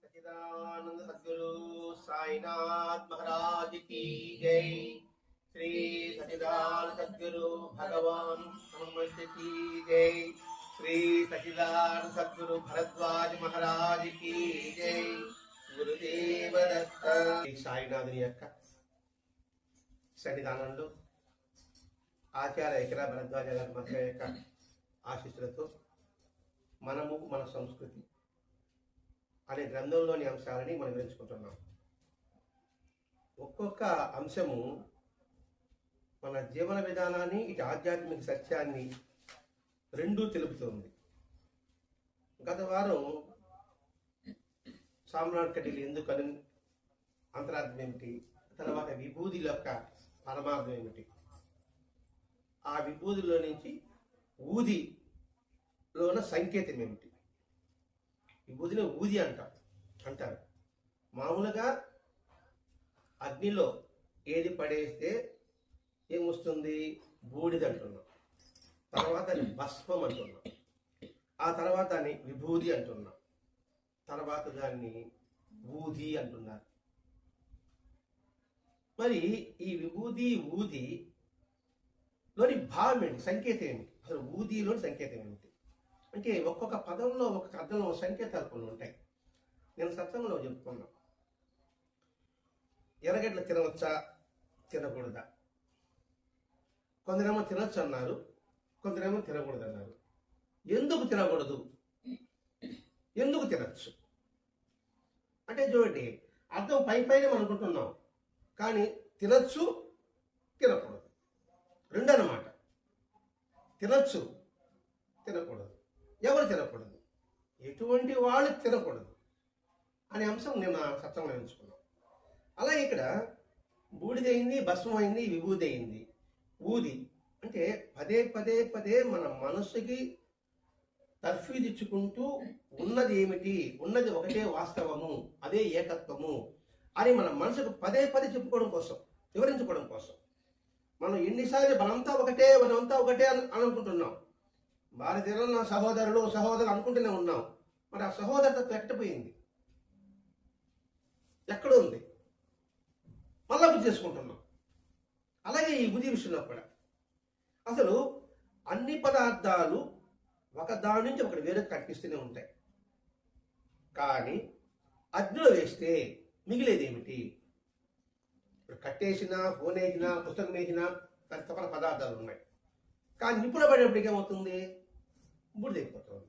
सच्चिदानंद सद्गुरु साईनाथ महाराज की जय। श्री सच्चिदानंद सद्गुरु भगवान हनुमत की जय। श्री सच्चिदानंद सद्गुरु भरद्वाज महाराज की जय। గురుదేవ దత్త సాయినాథుని యొక్క సన్నిధానంలో ఆచార్య ఎకరా భరద్వాజ గారి మధ్య యొక్క ఆశీస్సులతో మనము మన సంస్కృతి అనే గ్రంథంలోని అంశాలని మనం వివరించుకుంటున్నాం. ఒక్కొక్క అంశము మన జీవన విధానాన్ని, ఇటు ఆధ్యాత్మిక సత్యాన్ని రెండూ తెలుపుతుంది. గత వారం సామ్రాట్ కటీలు ఎందుకని అంతరార్థం ఏమిటి, తర్వాత విభూది యొక్క పరమార్థం ఏమిటి, ఆ విభూదిలో నుంచి ఊదిలోన సంకేతం ఏమిటి, విభూదిలో ఊది అంటారు. మామూలుగా అగ్నిలో ఏది పడేస్తే ఏమొస్తుంది, బూడిద అంటున్నాం. తర్వాత భస్మం అంటున్నాం. ఆ తర్వాత దాన్ని విభూది అంటున్నాం. తర్వాత దాన్ని ఊది అంటున్నారు. మరి ఈ విభూది ఊదిలోని భావం ఏంటి, సంకేతం ఏమిటి, అసలు ఊదిలోని సంకేతం ఏమిటి అంటే ఒక్కొక్క పదంలో ఒక్కొక్క అర్థంలో సంకేతాలు కొన్ని ఉంటాయి. నేను సత్సంగంలో చెప్పుకున్నా, ఎర్రగడ్డలు తినవచ్చా తినకూడదా, కొందరేమో తినొచ్చు అన్నారు, కొందరేమో తినకూడదు అన్నారు. ఎందుకు తినకూడదు, ఎందుకు తినచ్చు అంటే చూడండి, అర్థం పైన మనం అనుకుంటున్నాం, కానీ తినచ్చు తినకూడదు రెండు అన్నమాట. తినచ్చు తినకూడదు, ఎవరు తినకూడదు, ఎటువంటి వాళ్ళు తినకూడదు అనే అంశం నేను సత్యంలో ఎంచుకున్నాం. అలాగే ఇక్కడ బూడిదైంది, భస్మం అయింది, విభూది అయింది. ఊది అంటే పదే మన మనసుకి తర్ఫీదిచ్చుకుంటూ ఉన్నది ఏమిటి, ఉన్నది ఒకటే వాస్తవము, అదే ఏకత్వము అని మన మనసుకు పదే చెప్పుకోవడం కోసం, వివరించుకోవడం కోసం. మనం ఎన్నిసార్లు మనంతా ఒకటే అని అనుకుంటున్నాం. భారతీయులు నా సహోదరులు అనుకుంటూనే ఉన్నాం. మరి ఆ సహోదరతత్వం ఎక్కడిపోయింది, ఎక్కడ ఉంది, మళ్ళా గుర్తు చేసుకుంటున్నాం. అలాగే ఈ బుద్ధి విషయంలో కూడా అసలు అన్ని పదార్థాలు ఒక దాని నుంచి ఒకటి వేరే కనిపిస్తూనే ఉంటాయి. కానీ అగ్నిలో వేస్తే మిగిలేది ఏమిటి, ఇప్పుడు కట్టేసినా, ఫోన్ వేసినా, పుస్తకం వేసినా తప్పన పదార్థాలు ఉన్నాయి. కానీ నిపుణ పడేప్పటికి ఏమవుతుంది, బూడిదైపోతుంది.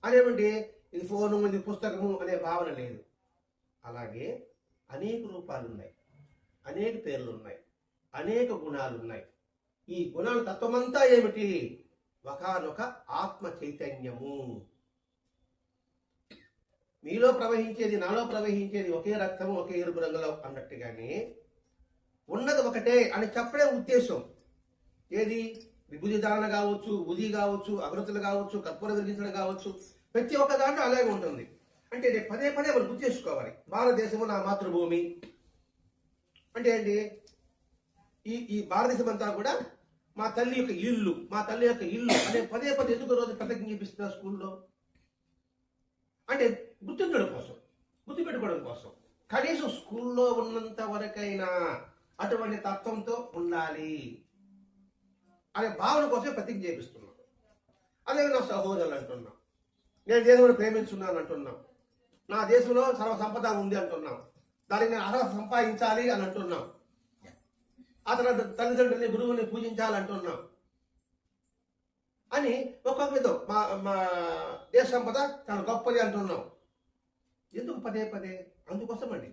అదేమంటే ఇది ఫోను, ఇది పుస్తకము అనే భావన లేదు. అలాగే అనేక రూపాలు ఉన్నాయి, అనేక పేర్లు ఉన్నాయి, అనేక గుణాలు ఉన్నాయి. ఈ గుణాల తత్వమంతా ఏమిటి, ఒకానొక ఆత్మ చైతన్యము. మీలో ప్రవహించేది, నాలో ప్రవహించేది ఒకే రక్తము, ఒకే ఎరుపు రంగులో అన్నట్టుగానే ఉన్నది ఒకటే అని చెప్పడే ఉద్దేశం. ఏది, విభూతి ధారణ కావచ్చు, ఉది కావచ్చు, అగరత్తులు కావచ్చు, కర్పూర వెలిగించడం కావచ్చు, ప్రతి ఒక్క దాంట్లో అలాగే ఉంటుంది. అంటే పదే మనం గుర్తు చేసుకోవాలి. భారతదేశము నా మాతృభూమి అంటే ఏంటి, ఈ భారతదేశం అంతా కూడా మా తల్లి యొక్క ఇల్లు అనే పదే ఎందుకు రోజు ప్రతిజ్ఞ చేపిస్తున్నారు స్కూల్లో అంటే గుర్తుండడం కోసం, గుర్తుపెట్టుకోవడం కోసం. కనీసం స్కూల్లో ఉన్నంత వరకైనా అటువంటి తత్వంతో ఉండాలి అనే భావన కోసం ప్రతిజ్ఞ చేపిస్తున్నాం. అదే నా సహోదరులు అంటున్నాం, నేను దేశంలో ప్రేమించున్నాను అంటున్నాం, నా దేశంలో సర్వ సంపద ఉంది అంటున్నాం, దాన్ని నేను అర్హత సంపాదించాలి అని అంటున్నాం, ఆ తర్వాత తల్లిదండ్రుల్ని, గురువుని పూజించాలంటున్నాం అని ఒక్కొక్క విధం మా దేశ సంపద చాలా గొప్పది అంటున్నాం. ఎందుకు పదే అందుకోసం అండి.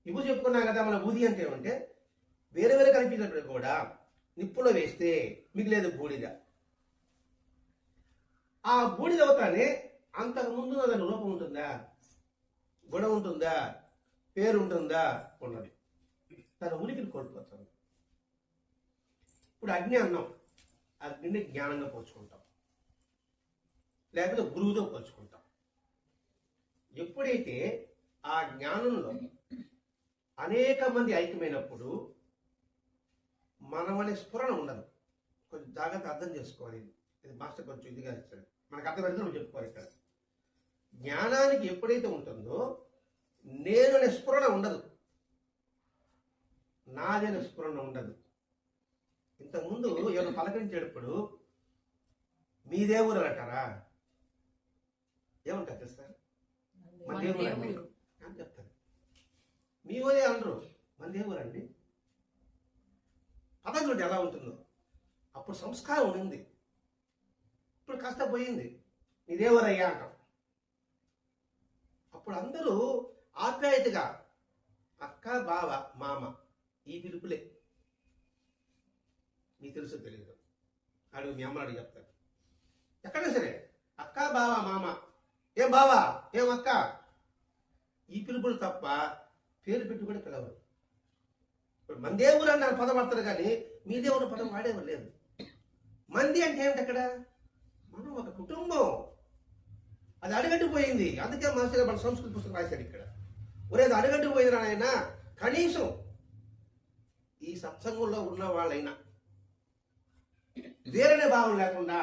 ఇవి చెప్పుకున్నాం కదా, మన ఊది అంటే ఏమంటే వేరే కనిపించినప్పుడు కూడా నిప్పులో వేస్తే మిగిలేదు బూడిద. ఆ బూడిద అవుతానే అంతకుముందు దాని రూపం ఉంటుందా, గుణం ఉంటుందా, పేరు ఉంటుందా, ఉన్నది. తన ఉనికిని కోల్పోతుంది. ఇప్పుడు అగ్ని అన్నాం, అగ్నిని జ్ఞానంగా పోల్చుకుంటాం, లేకపోతే గురువుతో పోల్చుకుంటాం. ఎప్పుడైతే ఆ జ్ఞానంలో అనేక మంది ఐక్యమైనప్పుడు మనమనే స్ఫురణ ఉండదు. కొంచెం జాగ్రత్త అర్థం చేసుకోవాలి. ఇది మాస్టర్ కొంచెం ఇదిగా ఇచ్చాడు, మనకు అర్థమైతే మనం చెప్పుకోవాలి. ఇక్కడ జ్ఞానానికి ఎప్పుడైతే ఉంటుందో నేను అనే స్ఫురణ ఉండదు, నాదనే స్ఫురణ ఉండదు. ఇంతకుముందు ఎవరు పలకరించేటప్పుడు మీ దేవుడు అంటారా? ఏమంటారు తెలుసా? మన దేవుడు అండి అని చెప్తారు. మీ ఊరే అనరు, మన దేవుడు అండి. పదం చూడండి ఎలా ఉంటుందో. అప్పుడు సంస్కారం ఉంది, ఇప్పుడు కాస్త పోయింది. నీ దేవురయ్యా అంటాం. అప్పుడు అందరూ ఆప్యాయతగా అక్క, బావ, మామ ఈ పిలుపులే. మీకు తెలుసు తెలియదు, అడుగు మీ అమ్మ అడిగి చెప్తారు. ఎక్కడైనా సరే అక్క, బావ, మామ, ఏం బావా, ఏం అక్క, ఈ పిలుపులు తప్ప పేరు పెట్టి కూడా పిలవరు. ఇప్పుడు మన దేవుడు అన్న పదం పడతారు కానీ మీ దేవుడు పదం వాడేవారు లేదు. మంది అంటే ఏమిటి? అక్కడ మనం ఒక కుటుంబం, అది అడగట్టుపోయింది. అందుకే మాస్టర్ గారు మన సంస్కృతి పుస్తకం రాశాడు ఇక్కడ. ఒరేది అడగట్టుపోయింది ఆయన, కనీసం ఈ సత్సంగంలో ఉన్న వాళ్ళైనా వేరేనే భావం లేకుండా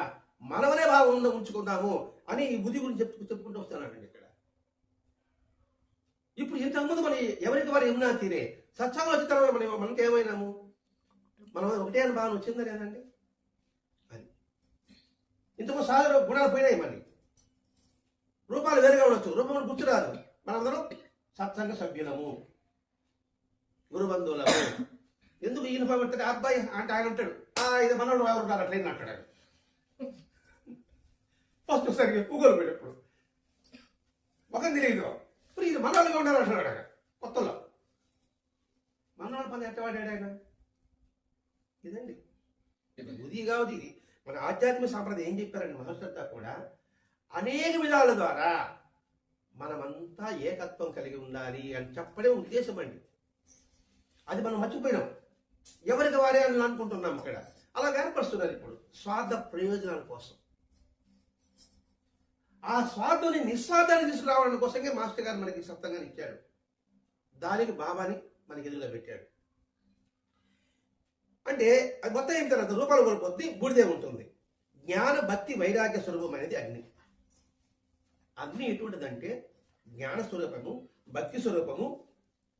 మనమనే భావం ఉంచుకుందాము అని ఈ బుద్ధి గురించి చెప్పుకుంటూ వస్తున్నానండి ఇక్కడ. ఇప్పుడు ఇంతకుముందు మన ఎవరికి వారు ఏమన్నా తీరే సత్సంగంలో వచ్చిన తర్వాత మనకి ఏమైనాము? మనం ఒకటే అని భావన వచ్చిందా లేదండి? అది ఇంతకు సాధారణ గుణాలు పోయినాయి. మళ్ళీ రూపాలు వేరుగా ఉండొచ్చు, రూపం గుర్తురాదు. మనందరం సత్సంగ సభ్యులము, గురుబంధువులము. ఎందుకు యూనిఫామ్ పెడితే అబ్బాయి అంటే ఆయన అంటాడు, ఇది మనోడు ఎవరు ఉన్నారు ట్రైన్ అంటాడు ఆయన. ఫస్ట్ సరిగ్గా పూగోలు పెట్టేప్పుడు ఒక తెలియదు, ఇప్పుడు ఇది మనోళ్ళుగా ఉండాలి అంటున్నాడు ఆయన. కొత్తలో మనోళ్ళ పని ఎట్ట వాడాడు ఆయన? ఇదండి ఇది కాదు. ఇది మన ఆధ్యాత్మిక సాంప్రదాయం ఏం చెప్పారండి మహర్షులంతా కూడా, అనేక విధాల ద్వారా మనమంతా ఏకత్వం కలిగి ఉండాలి అని చెప్పడే ఉద్దేశం అండి. అది మనం మర్చిపోయినాం, ఎవరికి వారే అని అనుకుంటున్నాం. ఇక్కడ అలా ఏర్పరుస్తున్నారు ఇప్పుడు స్వార్థ ప్రయోజనాల కోసం. ఆ స్వార్థాన్ని నిస్వార్థాన్ని తీసుకురావడం కోసమే మాస్టర్ గారు మనకి సప్తంగాన్ని ఇచ్చాడు. దానికి బాబాని మనకి ఎదురుగా పెట్టాడు. అంటే అది మొత్తం ఏం తర్వాత రూపాలు కోల్పోద్ది, బూడిదే ఉంటుంది. జ్ఞాన భక్తి వైరాగ్య స్వరూపం అనేది అగ్ని. అగ్ని ఎటువంటిదంటే జ్ఞాన స్వరూపము, భక్తి స్వరూపము,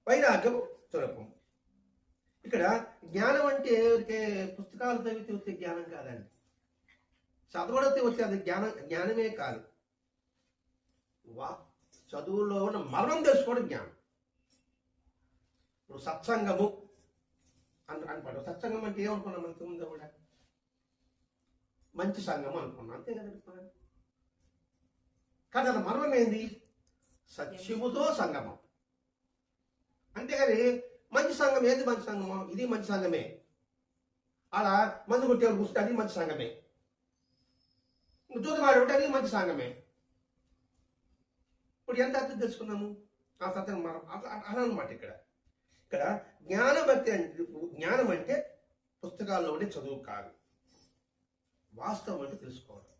వైరాగ్యం స్వరూపము. ఇక్కడ జ్ఞానం అంటే పుస్తకాలు చదివితే వచ్చే జ్ఞానం కాదండి, చదవడితే వచ్చే అది జ్ఞానమే కాదు. చదువులో ఉన్న మరణం తెలుసుకోవడం జ్ఞానం. ఇప్పుడు సత్సంగము అనుకోండి. సత్సంగం అంటే ఏమనుకున్నాం? మనకు ముందు కూడా మంచి సంఘం అనుకున్నాం, అంతే కదండి. కానీ అది మరణం ఏంది? సత్యముతో సంగమం. అంతేగాని మంచి సంఘం ఏది? మంచి సంఘమో ఇది మంచి సంఘమే. అలా మందు కొట్టేవాళ్ళు కూర్చుంటే అది మంచి సంఘమే, దూదమాడి ఉంటే అది మంచి సంఘమే. ఇప్పుడు ఎంత అర్థం తెలుసుకున్నాము? ఆ సత్యం మనం అలా అనమాట. ఇక్కడ జ్ఞాన భక్తి అంటే, జ్ఞానం అంటే పుస్తకాల్లో ఉండే చదువు కాదు, వాస్తవం అంటే తెలుసుకోవడం.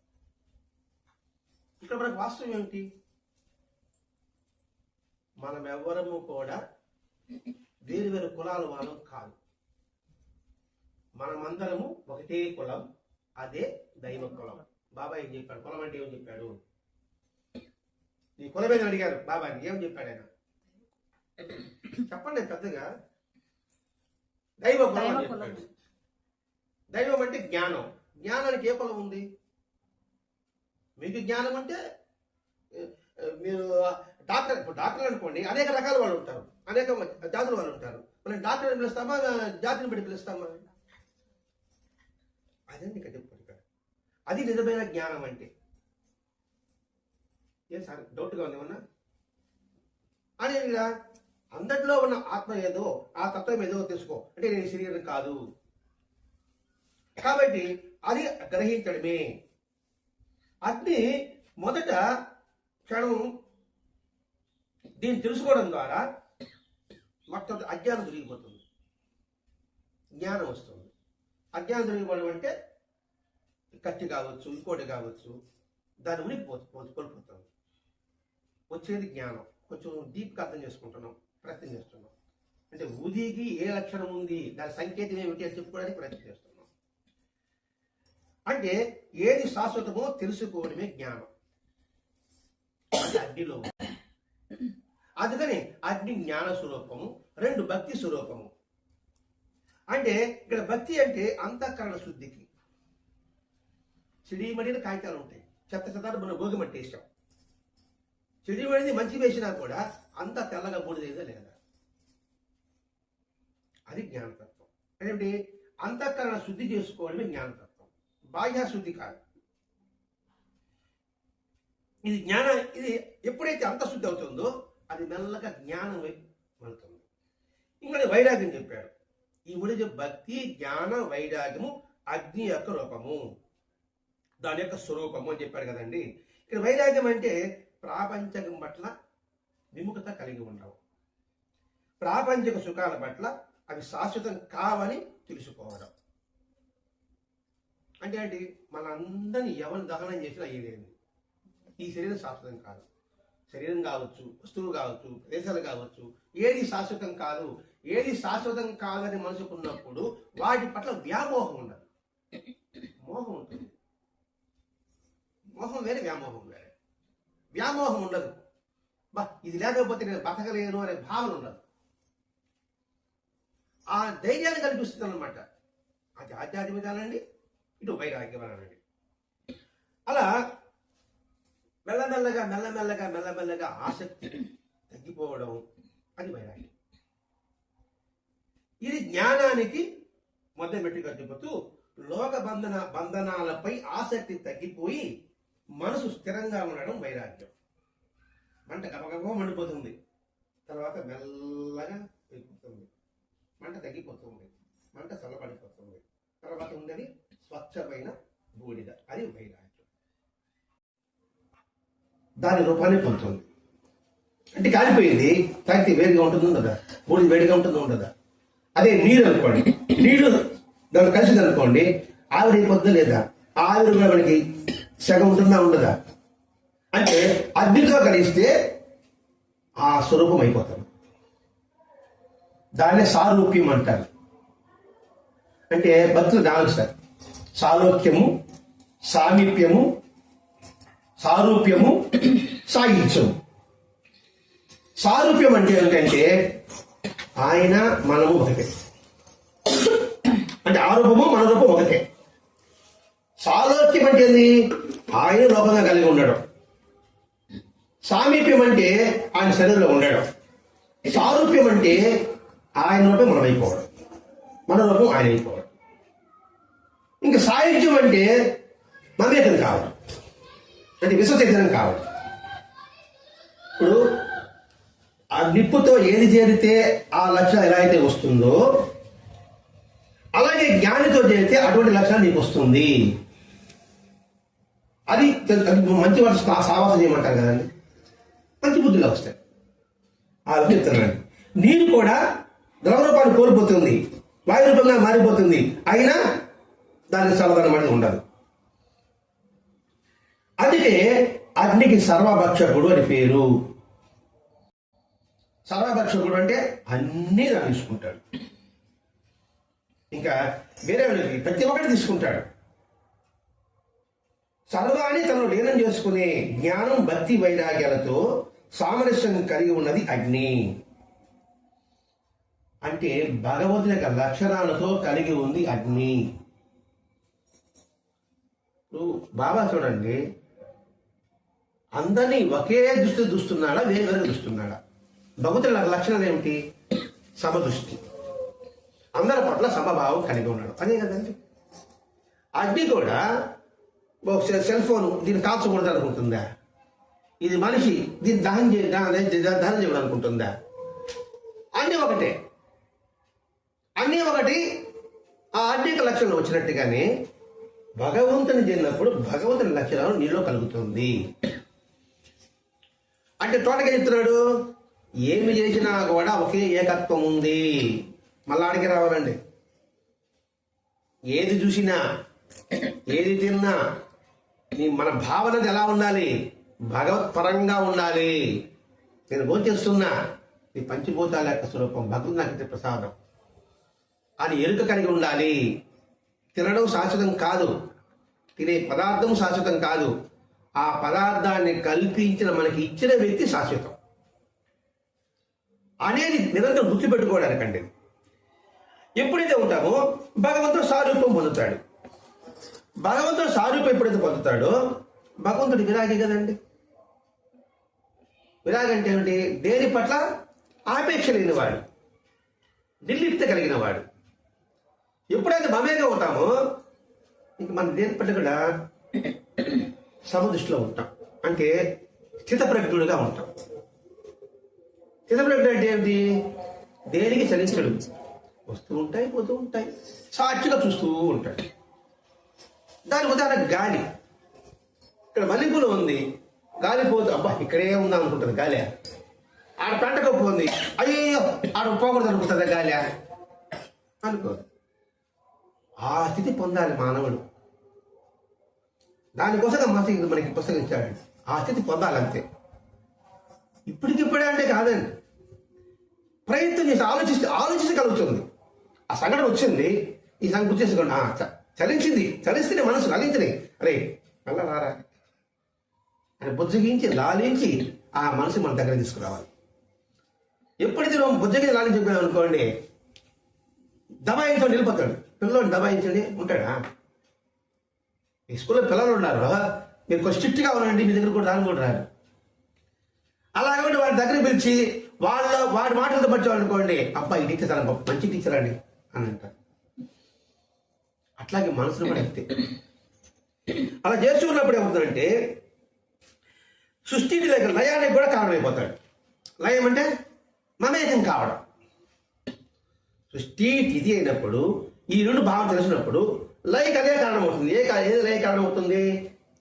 ఇక్కడ మనకు వాస్తవం ఏమిటి? మనం ఎవరము కూడా వేరు వేరు కులాల వాళ్ళం కాదు. మనమందరము ఒకటే కులం, అదే దైవ కులం. బాబా ఏం చెప్పాడు? కులం అంటే ఏం చెప్పాడు? నీ కులమేని అడిగారు బాబాని, ఏం చెప్పాడు ఆయన? చెప్పండి పెద్దగా. దైవ కులం అని చెప్పాడు. దైవం అంటే జ్ఞానం. జ్ఞానానికి ఏ కులం ఉంది? మీకు జ్ఞానం అంటే మీరు డాక్టర్, ఇప్పుడు డాక్టర్ అనుకోండి, అనేక రకాల వాళ్ళు ఉంటారు, అనేక జాతుల వాళ్ళు ఉంటారు. మనం డాక్టర్ని పిలుస్తామా, జాతిని పెట్టి పిలుస్తామా? అదండి ఇక్కడ చెప్పారు. అది నిజమైన జ్ఞానం అంటే. ఏం సార్ డౌట్గా ఉంది ఏమన్నా? అని అందరిలో ఉన్న ఆత్మ ఏదో, ఆ తత్వం ఏదో తెలుసుకో అంటే నేను శరీరం కాదు. కాబట్టి అది గ్రహించడమే. అగ్ని మొదట క్షణం దీన్ని తెలుసుకోవడం ద్వారా మొత్తం అజ్ఞానం దొరికిపోతుంది, జ్ఞానం వస్తుంది. అజ్ఞానం దొరికిపోవడం అంటే కత్తి కావచ్చు, ఇంకోటి కావచ్చు, దాని ఉనికి కోల్పోతాం. వచ్చేది జ్ఞానం. కొంచెం డీప్గా అర్థం చేసుకుంటున్నాం, ప్రయత్నం చేస్తున్నాం. అంటే ఉదికి ఏ లక్షణం ఉంది, దాని సంకేతం ఏమిటి అని చెప్పుకోవడానికి ప్రయత్నం చేస్తున్నాం. అంటే ఏది శాశ్వతమో తెలుసుకోవడమే జ్ఞానం. అది అగ్నిలో ఉంది. అందుకని అగ్ని జ్ఞాన స్వరూపము, 2 భక్తి స్వరూపము. అంటే ఇక్కడ భక్తి అంటే అంతఃకరణ శుద్ధికి. చెడిమడిన కాగితాలు ఉంటాయి, చెత్త చెత్త మనం భోగి మట్టేసాం. చెడిమడిది మంచి వేసినా కూడా అంత తెల్లగా బూడిదేదా లేదా, అది జ్ఞానతత్వం. అంటే అంతఃకరణ శుద్ధి చేసుకోవడమే జ్ఞానతత్వం, బాహ్య శుద్ధి కాదు. ఇది ఇది ఎప్పుడైతే అంతఃశుద్ధి అవుతుందో అది మెల్లగా జ్ఞానం వైపు వెళ్తుంది. ఇంకా వైరాగ్యం చెప్పాడు. ఈ మూడు భక్తి, జ్ఞాన, వైరాగ్యము అగ్ని యొక్క రూపము, దాని యొక్క స్వరూపము అని చెప్పాడు కదండి. ఇక్కడ వైరాగ్యం అంటే ప్రాపంచకం పట్ల విముఖత కలిగి ఉండవు, ప్రాపంచిక సుఖాల పట్ల అవి శాశ్వతం కావని తెలుసుకోవడం. అంటే ఏంటి, మనందరినీ ఎవరిని దహనం చేసినా ఏదేంది, ఈ శరీరం శాశ్వతం కాదు. శరీరం కావచ్చు, వస్తువు కావచ్చు, ప్రదేశాలు కావచ్చు, ఏది శాశ్వతం కాదు. ఏది శాశ్వతం కాదని మనసుకున్నప్పుడు వాటి పట్ల వ్యామోహం ఉండదు, మోహం ఉంటుంది. మోహం వేరే, వ్యామోహం వేరే. వ్యామోహం ఉండదు, ఇది లేకపోతే నేను బతకలేను అనే భావన ఉండదు. ఆ ధైర్యాన్ని కల్పిస్తుంది అనమాట. అది ఆధ్యాత్మికాలండి, ఇటు వైరాగ్యం అనండి. అలా మెల్లమెల్లగా ఆసక్తి తగ్గిపోవడం, అది వైరాగ్యం. ఇది జ్ఞానానికి మొదటి మెట్టుగా చెబుతూ లోక బంధనాలపై ఆసక్తి తగ్గిపోయి మనసు స్థిరంగా ఉండడం వైరాగ్యం. మంట గబగబ మండిపోతుంది, తర్వాత మెల్లగా పెరుగుతుంది, మంట తగ్గిపోతుంది, మంట చల్లబడిపోతుంది, తర్వాత ఉండేది స్వచ్ఛమైన బూడిద, అది వైరాగ్యం. దాని రూపాన్ని పొందుతుంది. అంటే కాలిపోయింది, తాగితే వేడిగా ఉంటుంది ఉండదా, బూడిద వేడిగా ఉంటుంది ఉండదా. అదే నీరు అనుకోండి, నీరు దాన్ని కలిసింది అనుకోండి, ఆవిరి అయిపోతుందా లేదా, ఆవిరి కూడా మనకి సగం ఉంటుందా ఉండదా. అంటే అగ్నితో కలిస్తే ఆ స్వరూపం అయిపోతుంది. దాన్నే సారూప్యం అంటారు. అంటే భక్తులు 4 సార్: సాలోక్యము, సామీప్యము, సారూప్యము, సాయుధ్యము. సారూప్యం అంటే ఏంటంటే ఆయన మనము ఒకటే, అంటే ఆ రూపము మన రూపం ఒకటే. సాలోక్యం అంటే ఏంది, ఆయన రూపంగా కలిగి ఉండడం. సామీప్యం అంటే ఆయన శరీరంలో ఉండడం. సారూప్యం అంటే ఆయన రూపం మనం అయిపోవడం, మన రూపం ఆయన అయిపోవడం. ఇంకా సాయుధ్యం అంటే మమేకం కావడం, అంటే విశ్వచైతన్యం కావడం. ఇప్పుడు ఆ నిప్పుతో ఏది చేరితే ఆ లక్షణం ఎలా అయితే వస్తుందో, అలాగే జ్ఞానితో చేరితే అటువంటి లక్షణం నీకు వస్తుంది. అది మంచి వాళ్ళు సావాసం చేయమంటారు కదండి, మంచి బుద్ధులు వస్తాయి. ఆ చెప్తున్నాను. నీరు కూడా ద్రవ రూపాన్ని కోల్పోతుంది, వాయు రూపంగా మారిపోతుంది, అయినా దానికి చల్లదనం అనేది ఉండదు. అందుకే అగ్నికి సర్వభక్షకుడు అని పేరు. సర్వభక్షకుడు అంటే అన్నీ దాన్ని తీసుకుంటాడు, ఇంకా వేరే ప్రతి ఒక్కటి తీసుకుంటాడు. సర్వాన్ని తనను లీనం చేసుకునే జ్ఞానం, భక్తి, వైరాగ్యాలతో సామరస్యం కలిగి ఉన్నది అగ్ని. అంటే భగవంతుని యొక్క లక్షణాలతో కలిగి ఉంది అగ్ని. బాబా చూడండి, అందరినీ ఒకే దృష్టి చూస్తున్నాడా, వేరే వేరే చూస్తున్నాడా? భగవంతుని లక్షణాలు ఏమిటి? సమదృష్టి, అందరి పట్ల సమభావం కలిగి ఉన్నాడు, అదే కదండి. అగ్ని కూడా సెల్ ఫోన్ దీన్ని కాల్చకూడదు అనుకుంటుందా? ఇది మనిషి దీన్ని దహనం చేయడం అనుకుంటుందా? అన్నీ ఒకటే, అన్నీ ఒకటి. ఆ అగ్నికి లక్షణాలు వచ్చినట్టుగానే భగవంతుని చేరినప్పుడు భగవంతుని లక్షణాలు నీలో కలుగుతుంది. అంటే తోటగా చెప్తున్నాడు, ఏమి చేసినా కూడా ఒకే ఏకత్వం ఉంది. మళ్ళా ఆడికి రావాలండి. ఏది చూసినా, ఏది తిన్నా మన భావన ఎలా ఉండాలి? భగవత్పరంగా ఉండాలి. నేను భోంచేస్తున్నా, ఈ పంచభూతాల యొక్క స్వరూపం భగవంతుని నాకు ప్రసాదం అని ఎరుక కలిగి ఉండాలి. తినడం శాశ్వతం కాదు, తినే పదార్థం శాశ్వతం కాదు, ఆ పదార్థాన్ని కల్పించిన మనకి ఇచ్చిన వ్యక్తి శాశ్వతం అనేది నిరంతరం గుర్తుపెట్టుకోవడానికండి. ఎప్పుడైతే ఉంటామో భగవంతుడు సారూప్యం పొందుతాడు. భగవంతుడు సారూప్యం ఎప్పుడైతే పొందుతాడో భగవంతుడు విరాగి కదండి. విరాగి అంటే ఏమిటి? దేని పట్ల ఆపేక్ష లేనివాడు, నిర్లిప్త కలిగిన వాడు. ఎప్పుడైతే మమేగా ఉంటామో ఇంక మన దేని పట్ల కూడా సమదృష్టిలో ఉంటాం, అంటే స్థితప్రజ్ఞుడిగా ఉంటాం. స్థితప్రజ్ఞుడు అంటే ఏమిటి? దేనికి చలించడు, వస్తూ ఉంటాయి పోతూ ఉంటాయి, సాక్షిగా చూస్తూ ఉంటాడు. దాని ఉదాహరణ గాలి. ఇక్కడ మల్లెపూలు ఉంది, గాలి పోతూ అబ్బా ఇక్కడే ఉందా అనుకుంటుంది గాలి. ఆడ పంట కప్పు ఉంది, అయ్యో ఆడ పోకూడదు అనుకుంటుందా గాలి అనుకో. ఆ స్థితి పొందాలి మానవుడు. దానికోసం మనకి పుస్తకం ఇచ్చాడు. ఆ స్థితి పొందాలంతే. ఇప్పటికిప్పుడే అంటే కాదండి, ప్రయత్నం చేసి ఆలోచిస్తే కలుగుతుంది. ఆ సంఘటన వచ్చింది, ఈ సంఘటన గుర్తు చేసుకోండి, చలిస్తేనే మనసు కలించినాయి, అరే మళ్ళా రారా అని బుజ్జగించి లాలించి ఆ మనసు మన దగ్గర తీసుకురావాలి. ఎప్పుడైతే నువ్వు బుజ్జగించి లాలించి చెప్పావు అనుకోండి, దబాయించండి వెళ్ళిపోతాడు. పిల్లలు దబాయించండి ఉంటాడా? మీ స్కూల్లో పిల్లలు ఉన్నారు, మీరు కొంచెం స్ట్రిక్ట్గా ఉన్నారండి, మీ దగ్గర కూడా రాను కూడా రారు. అలాగే వాడి దగ్గర పిలిచి వాడి మాటలతో పట్టాడు అనుకోండి, అబ్బాయి టీచర్ చాలా మంచి టీచర్ అండి అని అంటారు. అట్లాగే మనసును కూడా అంతే. అలా చేస్తున్నప్పుడు ఏమవుతుందంటే సృష్టికి లేక లయానికి కూడా కారణమైపోతాడు. లయం అంటే మమేకం కావడం. సృష్టి తిథి అయినప్పుడు ఈ రెండు భావం తెలిసినప్పుడు లయకి అదే కారణం అవుతుంది. ఏది లయ కారణం అవుతుంది?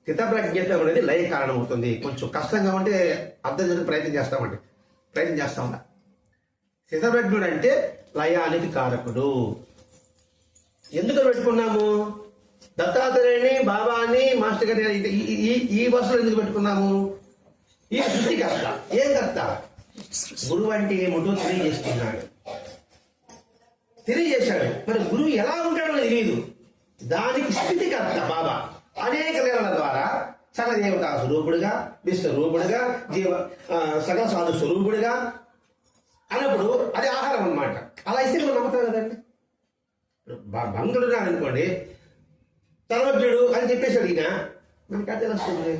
స్థితప్రజ్ఞత్వం అనేది లయ కారణం అవుతుంది. కొంచెం కష్టంగా ఉంటే అర్థం చేసి ప్రయత్నం చేస్తా ఉంటా. స్థితప్రజ్ఞుడు అంటే లయానికి కారకుడు. ఎందుకు పెట్టుకున్నాము? దత్తాత్రేయుని, బాబాని, మాస్టర్ గారి ఈ వరుసలో ఎందుకు పెట్టుకున్నాము? ఈ సృష్టికర్త. ఏం కర్త? గురువు అంటే ఏముంటో తెలియజేశాడు. మరి గురువు ఎలా ఉంటాడో తెలియదు. దానికి స్థితికర్త బాబా. అనేక లీలల ద్వారా సకలదేవతా స్వరూపుడుగా, విశ్వరూపుడుగా, సకల సాధు స్వరూపుడుగా అన్నప్పుడు అది ఆహారం అన్నమాట. అలా ఇస్తే మనం నమ్ముతాం కదండి. భంగుడు అనుకోండి, సర్వజ్ఞుడు అని చెప్పేసాడు ఈయన, మనకి అర్థం వస్తుంది.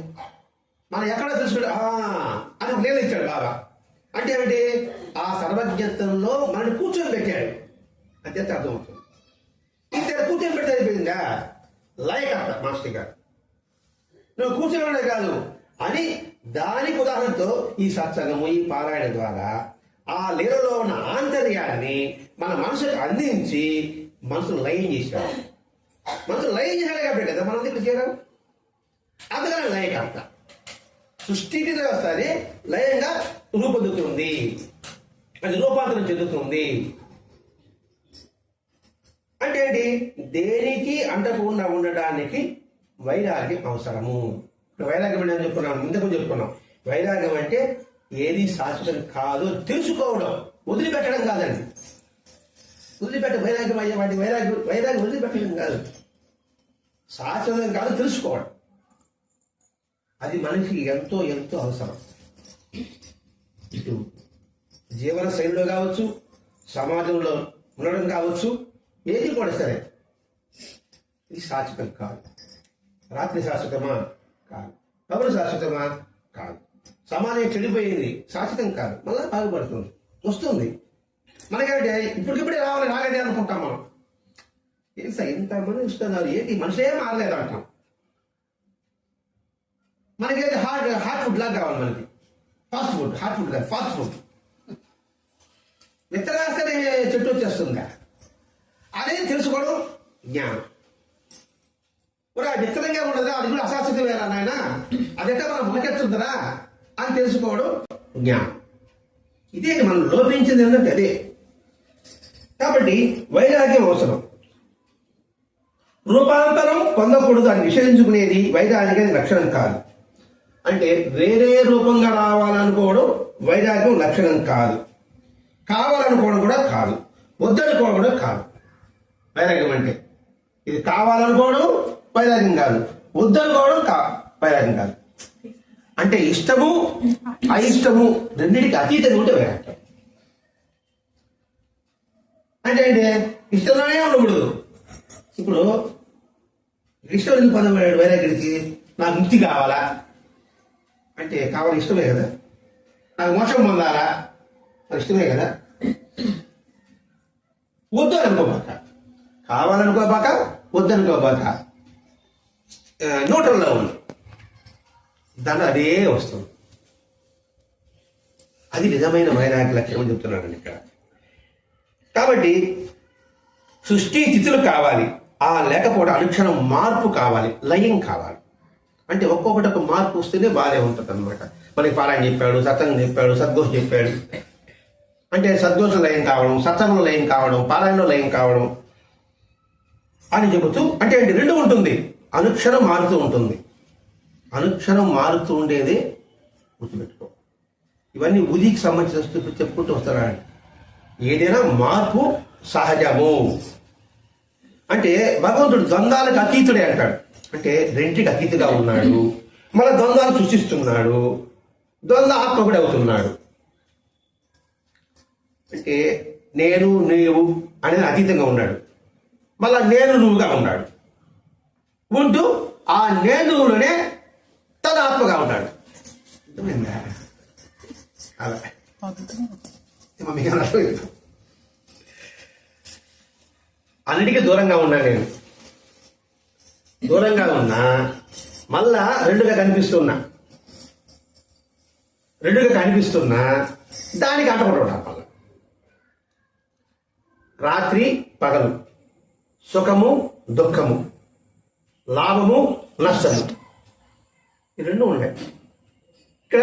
మనం ఎక్కడ తెలుసుకుంటే అని నేను ఇచ్చాడు బాబా. అంటే ఏమిటి? ఆ సర్వజ్ఞత్వంలో మనల్ని కూర్చొని పెట్టాడు. అంతే అర్థమవుతుంది. ఇంత కూర్చొని పెడితే అయిపోయిందా? లయకర్త మాస్టర్ గారు. నువ్వు కూర్చోవడే కాదు అని దానికి ఉదాహరణతో ఈ సత్సంగము, ఈ పారాయణ ద్వారా ఆ లీలలో ఉన్న ఆంతర్యాన్ని మన మనసుకు అందించి మనసును లయం చేశాడు. మనసు లయం చేశాడు కాబట్టి కదా మనం దగ్గర చేయడం. అందుకని లయకర్త. సృష్టికి వస్తుంది, లయంగా రూపొందుతుంది, అది రూపాంతరం చెందుతుంది. అంటే ఏంటి? దేనికి అంటకుండా ఉండడానికి వైరాగ్యం అవసరము. వైరాగ్యం అంటే చెప్పుకున్నాం, ఇంతకు చెప్పుకున్నాం. వైరాగ్యం అంటే ఏది శాశ్వతం కాదు తెలుసుకోవడం, వదిలిపెట్టడం కాదండి. వైరాగ్యం అయ్యే వాటి వైరాగ్యం వదిలిపెట్టడం కాదు, శాశ్వతం కాదు తెలుసుకోవడం. అది మనిషికి ఎంతో ఎంతో అవసరం. ఇటు జీవన శైలిలో కావచ్చు, సమాజంలో ఉండడం కావచ్చు, ఏది కూడా సరే ఇది శాశ్వతం కాదు. రాత్రి శాశ్వతమా? కాదు. పగలు శాశ్వతమా? కాదు. సమాజం చెడిపోయింది, శాశ్వతం కాదు. మళ్ళీ బాగుపడుతుంది, వస్తుంది. మనకేంటి ఇప్పటికిప్పుడే రాలేదే అనుకుంటాం మనం. ఏం సార్ ఇంతమంది ఇస్తున్నారు, ఏంటి మనిషే మారలేదు అంటాం. మనకైతే హాట్ ఫుడ్ లాగా కావాలి. మనకి ఫాస్ట్ ఫుడ్, హాట్ ఫుడ్ కాదు, ఫాస్ట్ ఫుడ్. విత్తనాస్తేనే చెట్టు వచ్చేస్తుందా? అదే తెలుసుకోవడం జ్ఞానం. మరి ఆ విత్తనంగా ఉండదా, అది కూడా అశాశ్వతమేనా నాయన, అదెట్టా మనం మొలకెత్తుందరా అని తెలుసుకోవడం జ్ఞానం. ఇదే మనం లోపించింది ఏంటంటే అదే. కాబట్టి వైరాగ్యం అవసరం. రూపాంతరం పొందకూడదు అని నిషేధించుకునేది వైరాగ్యం లక్షణం కాదు. అంటే వేరే రూపంగా రావాలనుకోవడం వైరాగ్యం లక్షణం కాదు. కావాలనుకోవడం కూడా కాదు, వద్దనుకోవడం కూడా కాదు. వైరాగ్యం అంటే ఇది కావాలనుకోవడం వైరాగ్యం కాదు, వద్దనుకోవడం వైరాగ్యం కాదు. అంటే ఇష్టము అయిష్టము రెండింటికి అతీతంగా ఉంటే వైరాగ్యం. అంటే ఇష్టంలోనే ఉండకూడదు. ఇప్పుడు ఇష్టం ఎందుకు పదం వైరాగ్యుడికి? నాకు ముక్తి కావాలా అంటే కావాలి, ఇష్టమే కదా. నాకు మోక్షం పొందాలా, అది ఇష్టమే కదా. వద్దు అనుకోబాక, కావాలనుకోబాక, వద్దనుకోబాక, న్యూట్రల్లో ఉంది. దాంట్లో అదే వస్తుంది. అది నిజమైన వైరాగ్య లక్ష్యం చెప్తున్నాడండి ఇక్కడ. కాబట్టి సృష్టి తిథులు కావాలి, ఆ లేకపోవడం అనుక్షణం మార్పు కావాలి, లయం కావాలి. అంటే ఒక్కొక్కటి ఒక మార్పు వస్తేనే బాగానే ఉంటుంది అనమాట. మనకి పారాయణ చెప్పాడు, సత్సంగం చెప్పాడు, సద్ఘోష చెప్పాడు. అంటే సద్ఘోష లయం కావడం, సత్సంగంలో లయం కావడం, పారాయణలో లయం కావడం అని చెబుతూ, అంటే రెండు ఉంటుంది, అనుక్షణం మారుతూ ఉంటుంది. అనుక్షణం మారుతూ ఉండేదే గుర్తుపెట్టుకో. ఇవన్నీ ఉదికి సంబంధించిన చెప్పుకుంటూ వస్తాడు. ఏదైనా మార్పు సహజము. అంటే భగవంతుడు ద్వంద్వాలకు అతీతుడే అంటాడు. అంటే రెంటికి అతీతుగా ఉన్నాడు, మన ద్వంద్వాలు సృష్టిస్తున్నాడు, ద్వంద్వ ఆత్మ కూడా అవుతున్నాడు. అంటే నేను నీవు అనేది అతీతంగా ఉన్నాడు, మళ్ళా నేను నువ్వుగా ఉన్నాడు. ఉంటూ ఆ నేనులోనే తన ఆత్మగా ఉన్నాడు. అలా అన్నిటికీ దూరంగా ఉన్నా నేను, దూరంగా ఉన్నా మళ్ళా రెండుగా కనిపిస్తున్నా దానికి అంటపడి ఉంటాను. మళ్ళా రాత్రి పగలు, సుఖము దుఃఖము, లాభము నష్టము, ఈ రెండు ఉన్నాయి. ఇక్కడ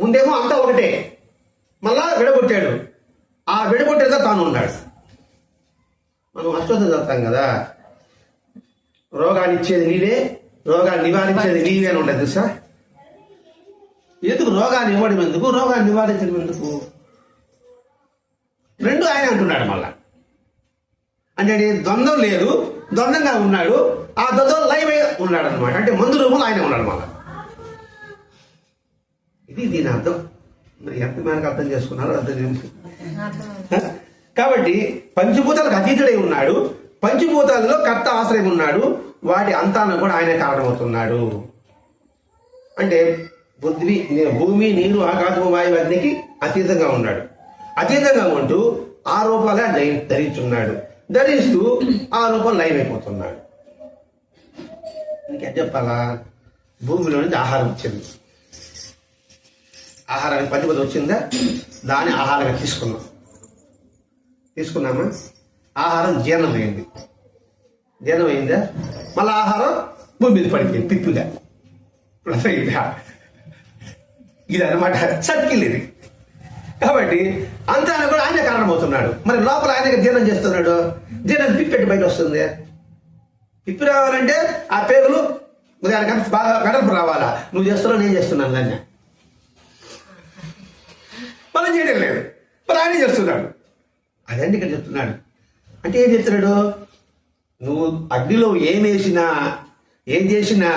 ముందేమో అంతా ఒకటే, మళ్ళా విడగొట్టాడు. ఆ విడగొట్టేదా తాను ఉన్నాడు. మనం అశ్వత్థ చదువుతాం కదా, రోగాన్ని ఇచ్చేది నీవే, రోగాన్ని నివారించేది నీవే అని ఉండదు తెలుసా. ఎందుకు రోగాన్ని ఇవ్వడం ఎందుకు, రోగాన్ని నివారించడం ఎందుకు? రెండు ఆయన అంటున్నాడు. మళ్ళా అంటే ద్వంద్వం లేదు, ద్వంద్వంగా ఉన్నాడు, ఆ ద్వంద్వం లైవ్ ఉన్నాడు అనమాట. అంటే మందు రూపంలో ఆయన ఉన్నాడు మళ్ళా. ఇది దీని అర్థం. మరి ఎంత మేరకు అర్థం చేసుకున్నారో అర్థం చేసి. కాబట్టి పంచభూతాలకు అతీతుడై ఉన్నాడు, పంచభూతాలలో కర్త ఆశ్రయం ఉన్నాడు, వాటి అంతాన్ని కూడా ఆయనే కారణమవుతున్నాడు. అంటే భూమి, నీరు, ఆకాశము, వాయువు, అగ్నికి అతీతంగా ఉన్నాడు. అతీతంగా ఉంటూ ఆ రూపాలే ధరించున్నాడు, ధరిస్తూ ఆ రూపం లయమైపోతున్నాడు. ఇంకేం చెప్పాలా? భూమిలో నుంచి ఆహారం వచ్చింది, ఆహారానికి పంచభూత వచ్చిందా, దాని ఆహారంగా తీసుకున్నామా, ఆహారం జీర్ణమైందా, మళ్ళీ ఆహారం భూమి మీద పడిపోయింది పిప్పుగా. ఇది అనమాట సర్కిల్ ఇది. కాబట్టి అంతా కూడా ఆయన కారణమవుతున్నాడు. మరి లోపల ఆయన జీర్ణం చేస్తున్నాడు, జీర్ణం పిప్పెట్టి బయట వస్తుంది. పిప్పి రావాలంటే ఆ పేగులు దానికంటే బాగా వెడల్పు రావాలా. నువ్వు చేస్తున్నావు, నేను చేస్తున్నాను, దాన్ని మనం చేయడం లేదు, మరి ఆయన చేస్తున్నాడు. అదండి ఇక్కడ చెప్తున్నాడు. అంటే ఏం చెప్తున్నాడు? నువ్వు అగ్నిలో ఏం చేసినా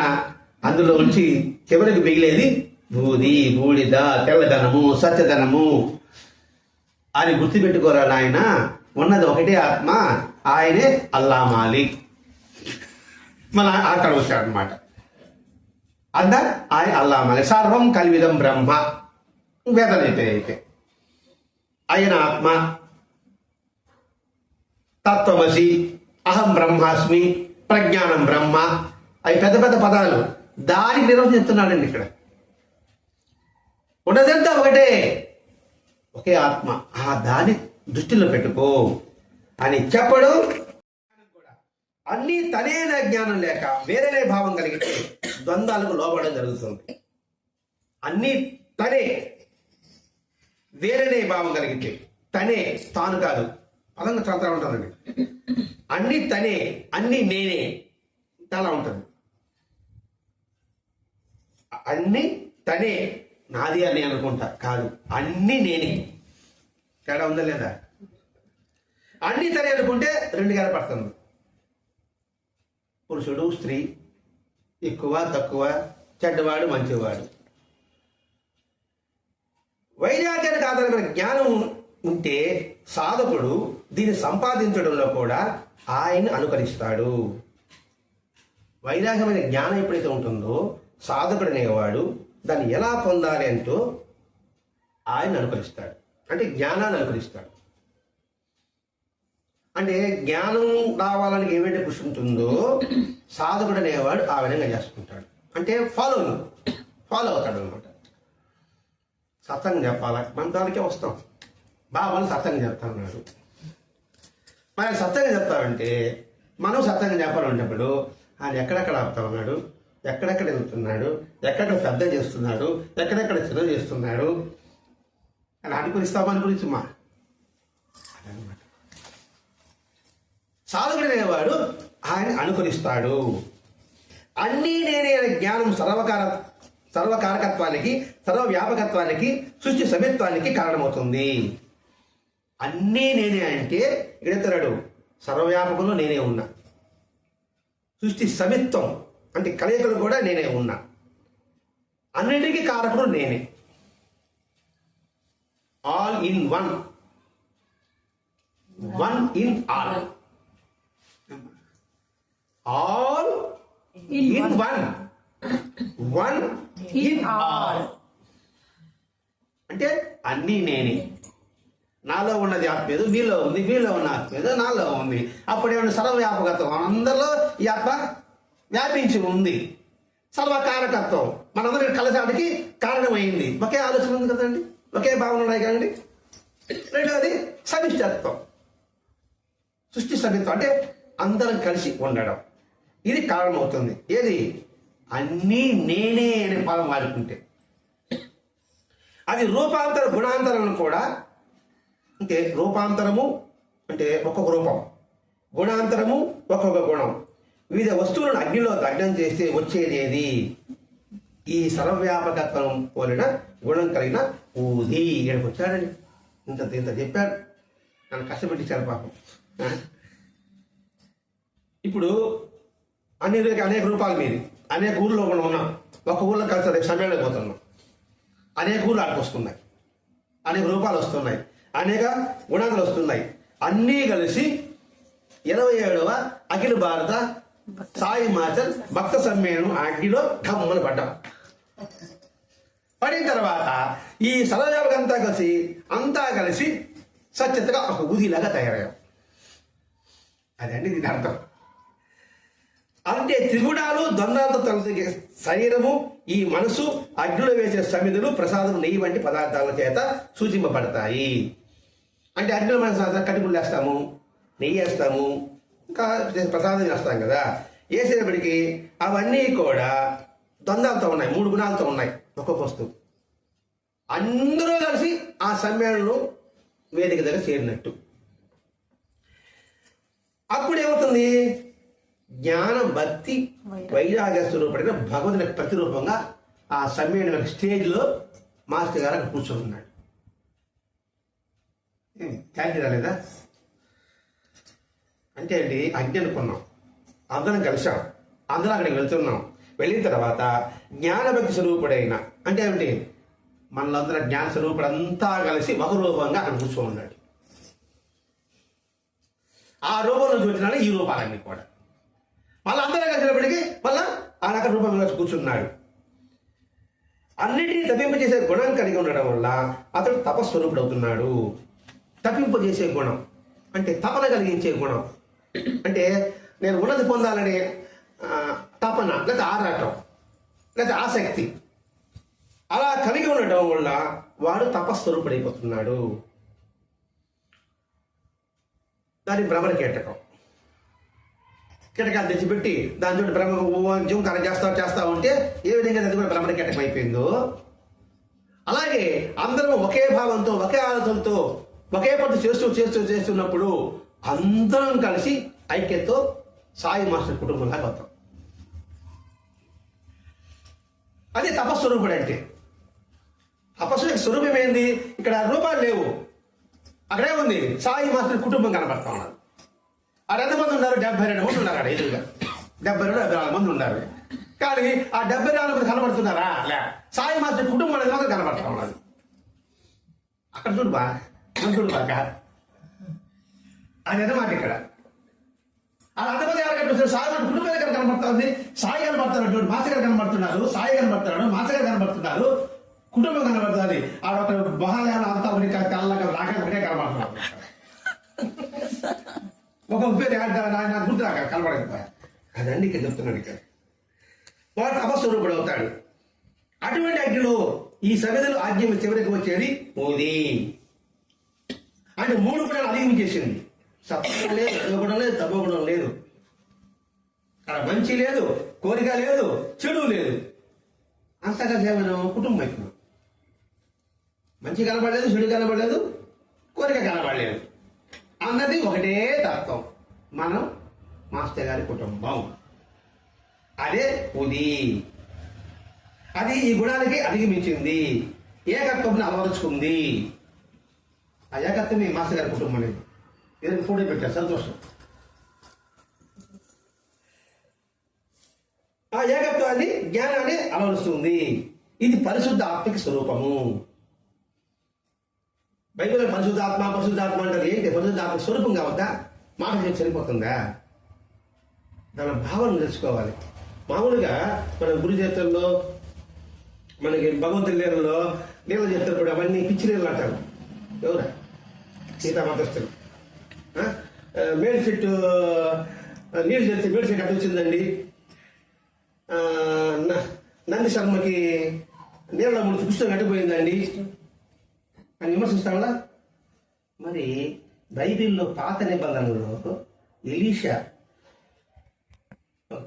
అందులో నుంచి చివరికి మిగిలేది బూడిద, తెల్లదనము, సత్యధనము అని గుర్తుపెట్టుకోరా నాయన. ఉన్నది ఒకటే ఆత్మ, ఆయనే అల్లా మాలిక్. మన అక్కడ వచ్చాడనమాట. అందా ఆయన అల్లా మాలిక్. సర్వం కల్విదం బ్రహ్మ, వేదనైతే అయితే ఆయన ఆత్మ. తత్వమసి, అహం బ్రహ్మాస్మి, ప్రజ్ఞానం బ్రహ్మ, అవి పెద్ద పెద్ద పదాలు. దానికి నిర్వచనం చెప్తున్నాడండి ఇక్కడ. ఉన్నదంతా ఒకటే, ఒకే ఆత్మ, ఆ దాన్ని దృష్టిలో పెట్టుకో అని చెప్పడం. అన్నీ తనేన జ్ఞానం లేక వేరేనే భావం కలిగితే ద్వంద్వాలకు లోపడడం జరుగుతుంది. అన్నీ తనే, వేరేనే భావం కలిగితే, తనే తాను కాదు, పదంగా చదువుతూ ఉంటానండి. అన్ని తనే, అన్ని నేనే, అలా ఉంటుంది. అన్ని తనే, నాది అని అనుకుంటా, కాదు, అన్ని నేనే. తేడా ఉందా లేదా? అన్ని తనే అనుకుంటే రెండుగా పడుతుంది. పురుషుడు, స్త్రీ, ఎక్కువ తక్కువ, చెడ్డవాడు, మంచివాడు, వైరాగ్యానికి ఆధారమైన జ్ఞానం ఉంటే సాధకుడు దీన్ని సంపాదించడంలో కూడా ఆయన అనుకరిస్తాడు. వైరాగ్యమైన జ్ఞానం ఎప్పుడైతే ఉంటుందో సాధకుడు అనేవాడు దాన్ని ఎలా పొందాలి అంటూ ఆయన అనుకరిస్తాడు. అంటే జ్ఞానాన్ని అనుకరిస్తాడు. అంటే జ్ఞానం రావాలని ఏమైతే కృషి ఉంటుందో సాధకుడు అనేవాడు ఆ విధంగా చేసుకుంటాడు. అంటే ఫాలో అవుతాడు అనమాట. సత్సంగం చెప్పాలా, మన దానికే వస్తాం. బాబాలు సత్సంగం చెప్తామన్నాడు. మరి సత్సంగం చెప్తామంటే మనం సత్సంగం చెప్పాలన్నప్పుడు ఆయన ఎక్కడెక్కడ ఆపుతా ఉన్నాడు, ఎక్కడెక్కడ వెళ్తున్నాడు, ఎక్కడెక్కడ పెద్ద చేస్తున్నాడు, ఎక్కడెక్కడ చిన్న చేస్తున్నాడు అని అనుకరిస్తామని గురించి మా అదనమాట. సాధకుడు అనేవాడు ఆయన అనుకరిస్తాడు. అన్నీ నేనే అనే జ్ఞానం సర్వకారకత్వానికి, సర్వవ్యాపకత్వానికి, సృష్టి సమిత్వానికి కారణమవుతుంది. అన్నీ నేనే అంటే ఎడతాడు, సర్వవ్యాపకంలో నేనే ఉన్నా. సృష్టి సమిత్వం అంటే కలయికలు కూడా నేనే ఉన్నా. అన్నిటికీ కారకుడు నేనే. All in one, one in all. All in one, one in all. అంటే అన్నీ నేనే. నాలో ఉన్నది ఆత్మేదు మీలో ఉంది, మీలో ఉన్న ఆత్మేదు నాలో ఉంది. అప్పుడేమన్నా సర్వవ్యాపకత్వం అందరిలో ఈ ఆత్మ వ్యాపించి ఉంది. సర్వకారకత్వం మనందరికి కలిసానికి కారణమైంది. ఒకే ఆలోచన ఉంది కదండి, ఒకే భావన ఉన్నాయి కదండి. రెండవది సమిష్టత్వం, సృష్టి సమిత్వం అంటే అందరం కలిసి ఉండడం. ఇది కారణమవుతుంది. ఏది? అన్నీ నేనే అనే పదం వాడుకుంటే. అది రూపాంతర గుణాంతరం కూడా. అంటే రూపాంతరము అంటే ఒక్కొక్క రూపం, గుణాంతరము ఒక్కొక్క గుణం. వివిధ వస్తువులను అగ్నిలో దగ్ధం చేస్తే వచ్చేది ఏది? ఈ సర్వవ్యాపకత్వం పోలిన గుణం కలిగిన ఊది. ఇక్కడికి వచ్చాడండి, ఇంత చెప్పాడు, నన్ను కష్టపెట్టించాడు పాపం. ఇప్పుడు అనేక రూపాలు మీది, అనేక ఊర్లో మనం ఉన్నాం. ఒక ఊర్లో కలిసి రేపు సమయంలో పోతున్నాం. అనేక ఊర్లు ఆడికి వస్తున్నాయి, అనేక రూపాలు వస్తున్నాయి, అనేక గుణాలు వస్తున్నాయి. అన్నీ కలిసి 27వ అఖిల భారత సాయి మాచల్ భక్త సమ్మేళనం అగ్గిలో ఠమ్మని పడ్డాం. పడిన తర్వాత ఈ సర్వవ్యాపకం అంతా కలిసి సత్యతగా ఒక ఊదిలాగా తయారయ్యాం. అదండి దీని అర్థం. అంటే త్రిగుణాలు ద్వంద్వాలతో తలెత్తే శరీరము, ఈ మనసు, అగ్నిలో వేసే సమిధులు, ప్రసాదం, నెయ్యి వంటి పదార్థాల చేత సూచింపబడతాయి. అంటే అగ్నిలో మనం కటిపులు వేస్తాము, నెయ్యి వేస్తాము, ఇంకా ప్రసాదం చేస్తాం కదా. వేసేటప్పటికి అవన్నీ కూడా ద్వంద్వాలతో ఉన్నాయి, 3 గుణాలతో ఉన్నాయి ఒక్కొక్క వస్తువు. అందరూ కలిసి ఆ సమ్మేళనం వేదిక దగ్గర చేరినట్టు. అప్పుడు ఏమవుతుంది? జ్ఞాన భక్తి వైరాగ్య స్వరూపడిన భగవంతుని ప్రతిరూపంగా ఆ సమ్మేళన స్టేజ్లో మాస్టర్ గారు అక్కడ కూర్చొని ఉన్నాడు. క్యారీ రాలేదా? అంటే అండి అగ్ని అనుకున్నాం, అందరం కలిసాం, అందరం అక్కడికి వెళ్తున్నాం. వెళ్ళిన తర్వాత జ్ఞానభక్తి స్వరూపుడైన అంటే ఏమిటి? మనలందరూ జ్ఞాన స్వరూపుడు అంతా కలిసి ఒక రూపంగా అక్కడ కూర్చొని ఉన్నాడు. ఆ రూపంలో చూసినాడు ఈ రూపాలన్నీ కూడా. వాళ్ళందరూ కలిసినప్పటికీ మళ్ళా ఆయన అక్కడ రూపంలో కూర్చున్నాడు. అన్నిటినీ తప్పింపజేసే గుణం కలిగి ఉండడం వల్ల అతడు తపస్వరూపుడు అవుతున్నాడు. తప్పింపజేసే గుణం అంటే తపన కలిగించే గుణం. అంటే నేను ఉన్నది పొందాలనే తపన, లేకపోతే ఆరాటం, లేకపోతే ఆసక్తి అలా కలిగి ఉండటం వల్ల వాడు తపస్వరూపుడైపోతున్నాడు. దాని భ్రమణ కీటకం. కీటకాలు తెచ్చిపెట్టి దాంతో జీవకారం చేస్తా ఉంటే ఏ విధంగా అది కూడా భ్రమణ కీటకం అయిపోయిందో, అలాగే అందరం ఒకే భావంతో, ఒకే ఆలోచనతో, ఒకే పట్టు చేస్తున్నప్పుడు అందరం కలిసి ఐక్యతతో సాయి మాస్టర్ కుటుంబంలాగా వస్తాం. అది తపస్వరూపుడు అంటే. తపస్సు స్వరూపం ఏంది? ఇక్కడ రూపాలు లేవు, అక్కడే ఉంది సాయి మాస్టర్ కుటుంబం కనపడతా ఉన్నారు. ఆడ ఎంతమంది ఉన్నారు? 72 మంది ఉన్నారు. ఆడ ఎదురుగా 74 మంది ఉన్నారు. కానీ ఆ 74 మంది కనబడుతున్నారా? లే, సాయి మాస్టర్ కుటుంబం అనేది మాత్రం కనబడతా ఉన్నారు. అక్కడ చూడు బా, చూడు బాగా అదన్నమాట ఇక్కడ. అలా అంతమంది ఎవరు కనిపిస్తారు? సాయి కుటుంబం ఎక్కడ కనబడుతుంది? సాయి కనబడుతున్నాడు చూడు, మాస్టర్ గారు కనబడుతున్నారు, సాయి కనబడుతున్నాడు, మాస్టర్ గారు కనబడుతున్నారు, కుటుంబం కనబడుతుంది. ఆ ఒక మహాలయాలు అంతా ఒకటి కళ్ళగా రాక ఒకటే కనబడుతున్నారు. ఒక ఉపయోగ నాకు గుర్తు రాక కనబడకపోయా. అదండి ఇక్కడ చెప్తున్నాడు. ఇక్కడ వాడు తపస్వరూపుడు అవుతాడు. అటువంటి అగ్నిలో ఈ సగదులు ఆజ్ఞ చివరికి వచ్చేది ఓది అంటే 3 గుణాలు అధిగమించేసింది. సత్వం లేదు, రజోగుణం లేదు, తమోగుణం లేదు, అక్కడ మంచి లేదు, కోరిక లేదు, చెడు లేదు. అంతగా కేవలం కుటుంబం అయిపోయింది. మంచి కనబడలేదు, చెడు కనబడలేదు, కోరిక కనబడలేదు, అన్నది ఒకటే తత్వం. మనం మాస్టర్ గారి కుటుంబం. అదే ఉది. అది ఈ గుణాలకి అధిగమించింది, ఏకత్వం అలవరుచుకుంది. ఆ ఏకత్వమే మాస్టర్ గారి కుటుంబం అనేది. ఏదైనా ఫోటో పెట్టారు, సంతోషం. ఆ ఏకత్వాన్ని జ్ఞానాన్ని అలవరుస్తుంది. ఇది పరిశుద్ధ ఆత్మకి స్వరూపము. బైబిల్లో పరిశుద్ధాత్మ అంటారు. ఏంటి పరిశుద్ధాత్మ స్వరూపం కావద్దా? మాట చెప్పి సరిపోతుందా? దాని భావన తెలుసుకోవాలి. మామూలుగా మన గురు చరిత్రలో, మనకి భగవంతుడి నీళ్ళలో నీళ్ళు చెప్తారు, అవన్నీ పిచ్చి నీళ్ళు అంటారు. ఎవరా? సీతామాతస్తులు మేడ్ చెట్టు నీళ్ళు చెప్తే మేడ్ చెట్టు అటు వచ్చిందండి. నంది శర్మకి నీళ్ళ ముడిచి పుస్తకం కట్టిపోయిందండి అని విమర్శిస్తాంలా. మరి బైబిల్లో పాత నిబంధనలో ఎలీషా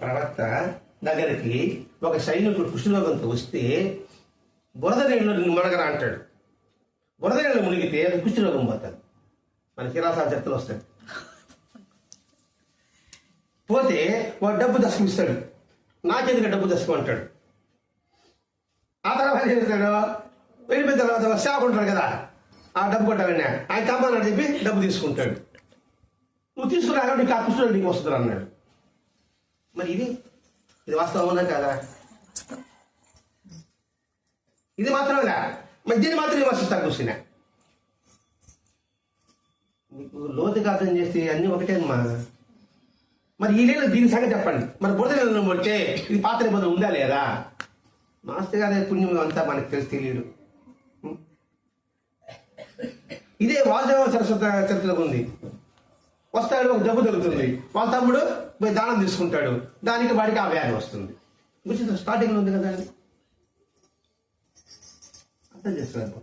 ప్రవక్త దగ్గరికి ఒక సైనికుడు కుష్ఠరోగంతో వస్తే బురద నీళ్ళు మునగరా అంటాడు. బురద నీళ్ళు మునిగితే అది కుష్ఠరోగం పోతుంది. మన కిరాసా చర్చలు వస్తాయి. పోతే వాడు డబ్బు దశకమిస్తాడు, నాకెందుకు డబ్బు దశకం అంటాడు. ఆ తర్వాత ఏం చేస్తాడు? వెళ్ళిపోయిన తర్వాత షాప్ ఉంటాడు కదా, ఆ డబ్బు కొట్టాలని ఆయన తమ్మని చెప్పి డబ్బు తీసుకుంటాడు. నువ్వు తీసుకున్నా నీకు ఆ కుష్ఠరోగం నీకు వస్తుంది అన్నాడు. మరి ఇది వాస్తవం ఉన్నా కదా? ఇది మాత్రమేనా? మరి దీన్ని మాత్రం విమర్శిస్తాను చూసిన. మీకు లోతుగా అర్థం చేస్తే అన్ని ఒకటేమ్మా. మరి ఈ నీళ్ళు దీని సంగతి చెప్పండి. మరి బురద నీళ్ళు పడితే ఇది పాత నిబంధన ఉందా లేదా? మాస్టర్ గారి పుణ్యం అంతా మనకు తెలియదు. ఇదే వాసుదేవ సరస్వతి చరిత్రలో ఉంది. వస్తాడు, ఒక జబ్బు దొరుకుతుంది, వాళ్ళ తమ్ముడు పోయి దానం తీసుకుంటాడు, దానికి వాడికి ఆ వ్యాధి వస్తుంది. స్టార్టింగ్ ఉంది కదా, అర్థం చేస్తున్నారు.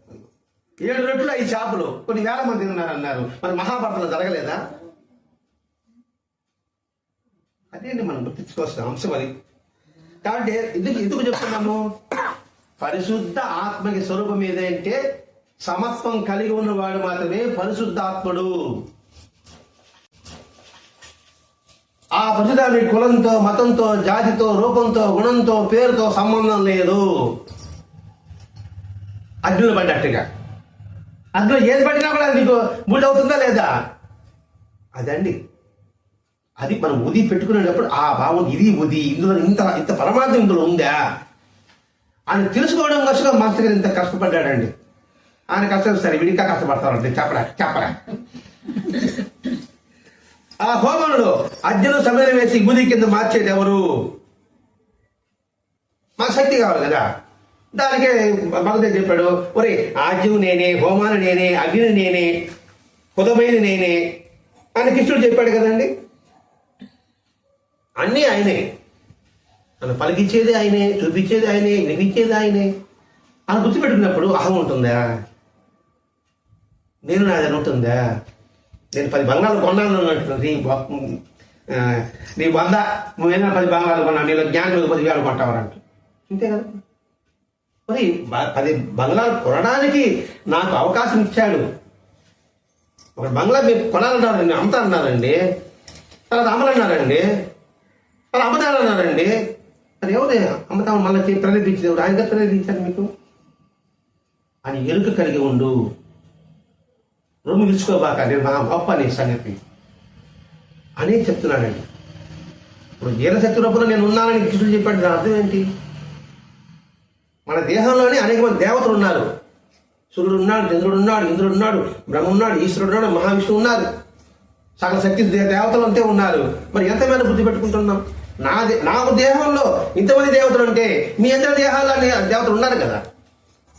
7 రొట్టెలు 5 చేపలు కొన్ని వేల మంది తిన్నారన్నారు. మరి మహాభారతంలో జరగలేదా? అదేంటి మనం గుర్తించుకోవాల్సిన అంశం అది. కాబట్టి ఎందుకు చెప్తున్నాము? పరిశుద్ధ ఆత్మకి స్వరూపం ఏదంటే సమత్వం కలిగి ఉన్నవాడు మాత్రమే పరిశుద్ధాత్ముడు. ఆ పరిశుద్ధానికి కులంతో, మతంతో, జాతితో, రూపంతో, గుణంతో, పేరుతో సంబంధం లేదు. అగ్నిలో పడ్డట్టుగా అగ్నిలో ఏది పట్టినా కూడా నీకు బూడి అవుతుందా లేదా? అదండి, అది మనం ఉది పెట్టుకునేటప్పుడు ఆ భావం ఇది ఉది, ఇందులో ఇంత పరమార్థం ఇందులో ఉందా అని తెలుసుకోవడం కోసం మాస్టర్ గారు ఇంత కష్టపడ్డాడండి. ఆయన కష్టం సరే, వీడి ఇంకా కష్టపడతారండి. చెప్పరా ఆ హోమంలో అగ్నిలో సమయం వేసి గుది కింద మార్చేది ఎవరు? మాకు శక్తి కావాలి కదా. దానికే భగవంతుడు చెప్పాడు, ఒరే ఆజ్యం నేనే, హోమాను నేనే, అగ్ని నేనే, హుదమైన నేనే అని కృష్ణుడు చెప్పాడు కదండి. అన్నీ ఆయనే, నన్ను పలికించేది ఆయనే, చూపించేది ఆయనే, వినిపించేది ఆయనే అని గుర్తుపెట్టుకున్నప్పుడు అహం ఉంటుందా? నేను నాదని ఉంటుందా? నేను 10 బంగాళాలు కొన్నాను అంటున్నది నీ 100 నువ్వేనా 10 బంగాళాలు కొన్నాను, నేను జ్ఞానం 10,000 కొంటావరంట. అంతే కదా. మరి 10 బంగ్లాలు కొనడానికి నాకు అవకాశం ఇచ్చాడు. ఒక బంగ్లా మీరు కొనాలన్నారు, నేను అమ్ముతా అన్నారండి, తర్వాత అమ్మలన్నారండి, తర్వాత అమ్ముతానన్నారండి. అది ఎవరు అమ్ముతాము మళ్ళీ ప్రేరేపించేది? ఆయన ప్రేరేపించారు మీకు అని ఎరుక కలిగి ఉండు. రొమ్ము విరుచుకోబాక, నేను నా గొప్ప నీ సంగతి అని చెప్తున్నాడండి. ఇప్పుడు జీర్ణశక్తి రూపంలో నేను ఉన్నానని కృష్ణుడు చెప్పాడు. దాని అర్థం ఏంటి? మన దేహంలోనే అనేక మంది దేవతలు ఉన్నారు. సూర్యుడు ఉన్నాడు, చంద్రుడు ఉన్నాడు, ఇంద్రుడు ఉన్నాడు, బ్రహ్మ ఉన్నాడు, ఈశ్వరుడు ఉన్నాడు, మహావిష్ణువు ఉన్నారు, సకల శక్తి దేవతలు అంతే ఉన్నారు. మరి ఎంతమైన బుద్ధి పెట్టుకుంటున్నాం? నాకు దేహంలో ఇంతమంది దేవతలు అంటే మీ అందరి దేహాల్లో దేవతలు ఉన్నారు కదా.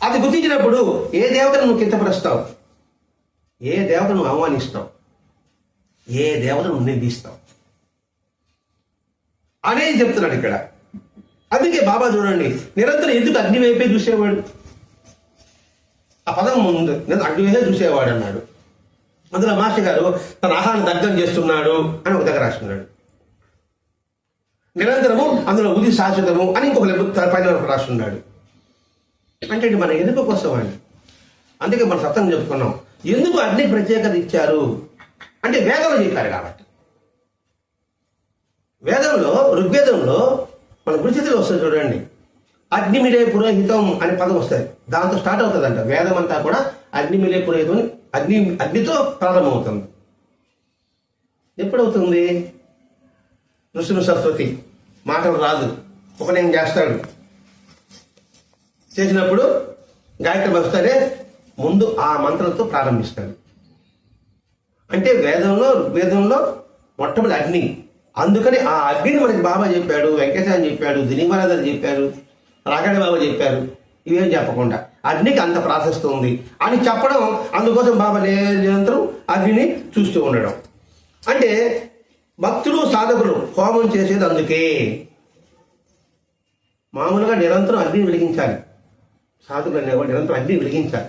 అది గుర్తించినప్పుడు ఏ దేవతను నువ్వు కించపరుస్తావు, ఏ దేవతను అవమానిస్తావు, ఏ దేవతను నిందిస్తావు అనేది చెప్తున్నాడు ఇక్కడ. అందుకే బాబా చూడండి నిరంతరం ఎందుకు అగ్ని వైపే చూసేవాడు, ఆ పదం ముందు అగ్ని వైపే చూసేవాడు అన్నాడు. అందులో మాస్టర్ గారు తన ఆహారం దగ్ధం చేస్తున్నాడు అని ఒక దగ్గర రాస్తున్నాడు. నిరంతరము అందులో ఉది శాశ్వతము అని ఇంకొక పైన రాస్తున్నాడు. అంటే మన ఎదుక కోసం అండి. అందుకే మనం సత్యం చెప్పుకున్నాం. ఎందుకు అగ్ని ప్రత్యేకత ఇచ్చారు అంటే వేదంలో చెప్పారు కాబట్టి. వేదంలో ఋగ్వేదంలో మన గురుచిత్తులు వస్తుంది చూడండి, అగ్నిమిడే పురోహితం అనే పదం వస్తుంది. దాంతో స్టార్ట్ అవుతుందంట వేదం అంతా కూడా. అగ్నిమిడే పురోహితం అగ్నితో ప్రారంభమవుతుంది. ఎప్పుడవుతుంది? నృసింహ సరస్వతి మాటలు రాదు, ఉపనయనం చేస్తాడు. చేసినప్పుడు గాయత్రి వస్తానే ముందు ఆ మంత్రంతో ప్రారంభిస్తాడు. అంటే వేదంలో మొట్టమొదటి అగ్ని. అందుకని ఆ అగ్నిని మనకి బాబా చెప్పాడు, వెంకటేశ్వర చెప్పాడు, దినిమరాజు చెప్పారు, రాగాడి బాబా చెప్పారు. ఇవేం చెప్పకుండా అగ్నికి అంత ప్రాశస్త ఉంది అని చెప్పడం. అందుకోసం బాబా నిరంతరం అగ్నిని చూస్తూ ఉండడం. అంటే భక్తులు సాధకులు హోమం చేసేది అందుకే. మామూలుగా నిరంతరం అగ్నిని వెలిగించాలి, సాధకులు అనేవాడు నిరంతరం అగ్నిని వెలిగించాలి,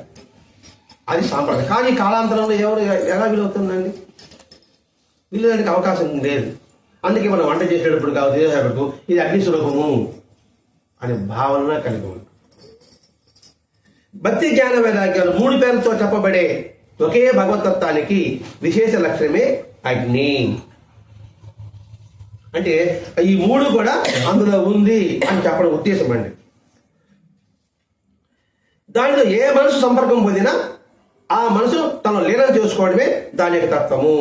అది సాంప్రదాయం. కానీ కాలాంతరంలో ఎవరు ఎలా వీలవుతుందండి? వీళ్ళడానికి అవకాశం లేదు. అందుకే మనం వంట చేసేటప్పుడు కావచ్చు ఇది అగ్ని స్వరూపము అనే భావన కలిగి ఉంది. భక్తి జ్ఞాన వైరాగ్యాలు 3 పేర్లతో చెప్పబడే ఒకే భగవతత్వానికి విశేష లక్ష్యమే అగ్ని. అంటే ఈ 3 కూడా అందులో ఉంది అని చెప్పడం ఉద్దేశం అండి. దానితో ఏ మనసు సంపర్కం పొందినా ఆ మనసు తను లీనం చేసుకోవడమే దాని యొక్క తత్వము.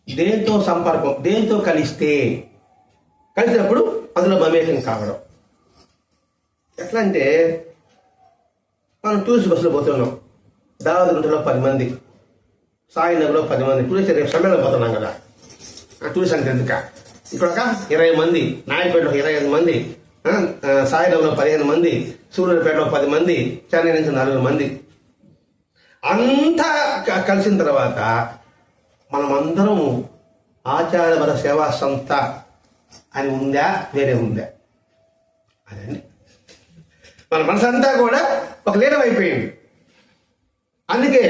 దేంతో సంపర్కం, దేంతో కలిసినప్పుడు అందులో మమేకం కావడం. ఎట్లా అంటే మనం టూరిస్ట్ బస్సులో పోతున్నాం, దావదగుంటలో 10 మంది, సాయినగర్లో 10 మంది, టూరిస్ట్ రేపు సమ్మేళనం పోతున్నాం కదా. ఆ టూరిస్ట్ అంటే ఎందుక ఇక్కడ ఒక 20 మంది, నాయపేటలో 25 మంది, సాయినగర్లో 15 మంది, సూర్యుపేటలో 10 మంది, చెన్నై నుంచి 4 మంది, అంతా కలిసిన తర్వాత మనం అందరం ఆచారపర సేవా సంస్థ అని ఉందా, వేరే ఉందా? అదండి మన మనసంతా కూడా ఒక లీనం అయిపోయింది. అందుకే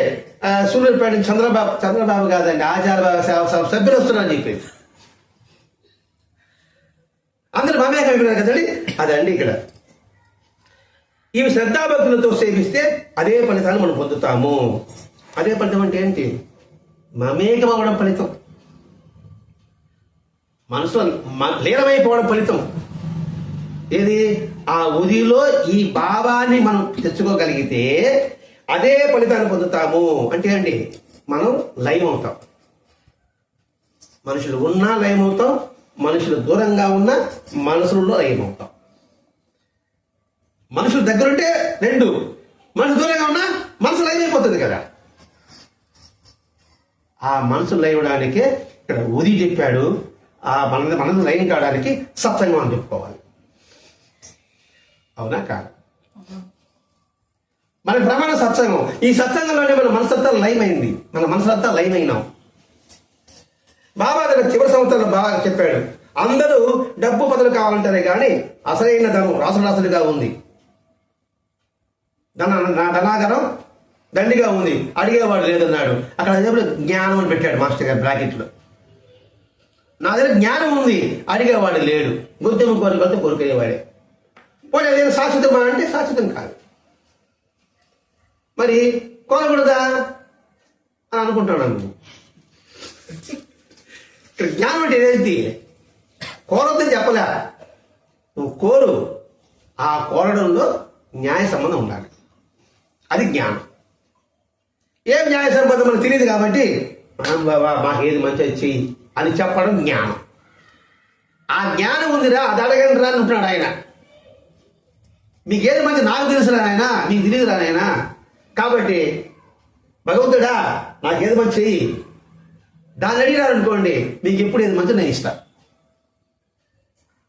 సూర్యుపేట చంద్రబాబు కాదండి, ఆచారపర సేవా సంస్థ సభ్యులు వస్తున్నారని చెప్పేది. అందరూ మమేకం అయిపోయినారు కదండి. అదండి ఇక్కడ. ఇవి శ్రద్ధాభక్తులతో సేవిస్తే అదే ఫలితాన్ని మనం పొందుతాము. అదే ఫలితం అంటే ఏంటి? మమేకం అవ్వడం ఫలితం, మనసులో లీనమైపోవడం ఫలితం. ఏది? ఆ ఉదిలో ఈ భావాన్ని మనం తెచ్చుకోగలిగితే అదే ఫలితాన్ని పొందుతాము. అంటే అండి మనం లయమవుతాం. మనుషులు ఉన్నా లయమవుతాం, మనుషులు దూరంగా ఉన్నా మనసులలో లయమవుతాం. మనుషులు దగ్గరుంటే 2, మనుషులు దూరంగా ఉన్నా మనసు లయమైపోతుంది కదా. ఆ మనసు లయవడానికే ఇక్కడ ఉది చెప్పాడు. ఆ మనసు లయం కావడానికి సత్సంగం అని చెప్పుకోవాలి. అవునా కాదు? మన ప్రమాణ సత్సంగం. ఈ సత్సంగంలోనే మన మనసంతా లయమైంది, మన మనసంతా లయమైనాం. బాబా దగ్గర చివరి సంవత్సరంలో బాగా చెప్పాడు, అందరూ డబ్బు పదలు కావాలంటారే కానీ అసలైన ధనం రాసులుగా ఉంది. ధనాగరం దండిగా ఉంది, అడిగేవాడు లేదన్నాడు. అక్కడ జ్ఞానం అని పెట్టాడు మాస్టర్ గారు బ్రాకెట్లో. నా దగ్గర జ్ఞానం ఉంది, అడిగేవాడు లేడు. గుర్తింపు కోరికలతో కోరుకునేవాడే. పోనీ అదేదో శాశ్వతమా అంటే శాశ్వతం కాదు. మరి కోరకూడదా అని అనుకుంటున్నాను. ఇక్కడ జ్ఞానం అంటే ఏదైతే కోరొద్దని చెప్పలే, నువ్వు కోరు. ఆ కోరడంలో న్యాయ సంబంధం ఉండాలి, అది జ్ఞానం. ఏం న్యాయ సంబంధం మనకు తెలియదు కాబట్టి బాబా మాకు ఏది మంచిది చెయ్యి అని చెప్పడం జ్ఞానం. ఆ జ్ఞానం ఉందిరా, అది అడగండి రా అంటున్నాడు ఆయన. మీకు ఏది మంచి నాకు తెలుసురా నాయన, మీకు తెలియదురా నాయన, కాబట్టి భగవంతుడా నాకేది మంచి చెయ్యి, దాన్ని అడిగినారు అనుకోండి మీకు ఎప్పుడు ఏది మంచి నేను ఇస్తా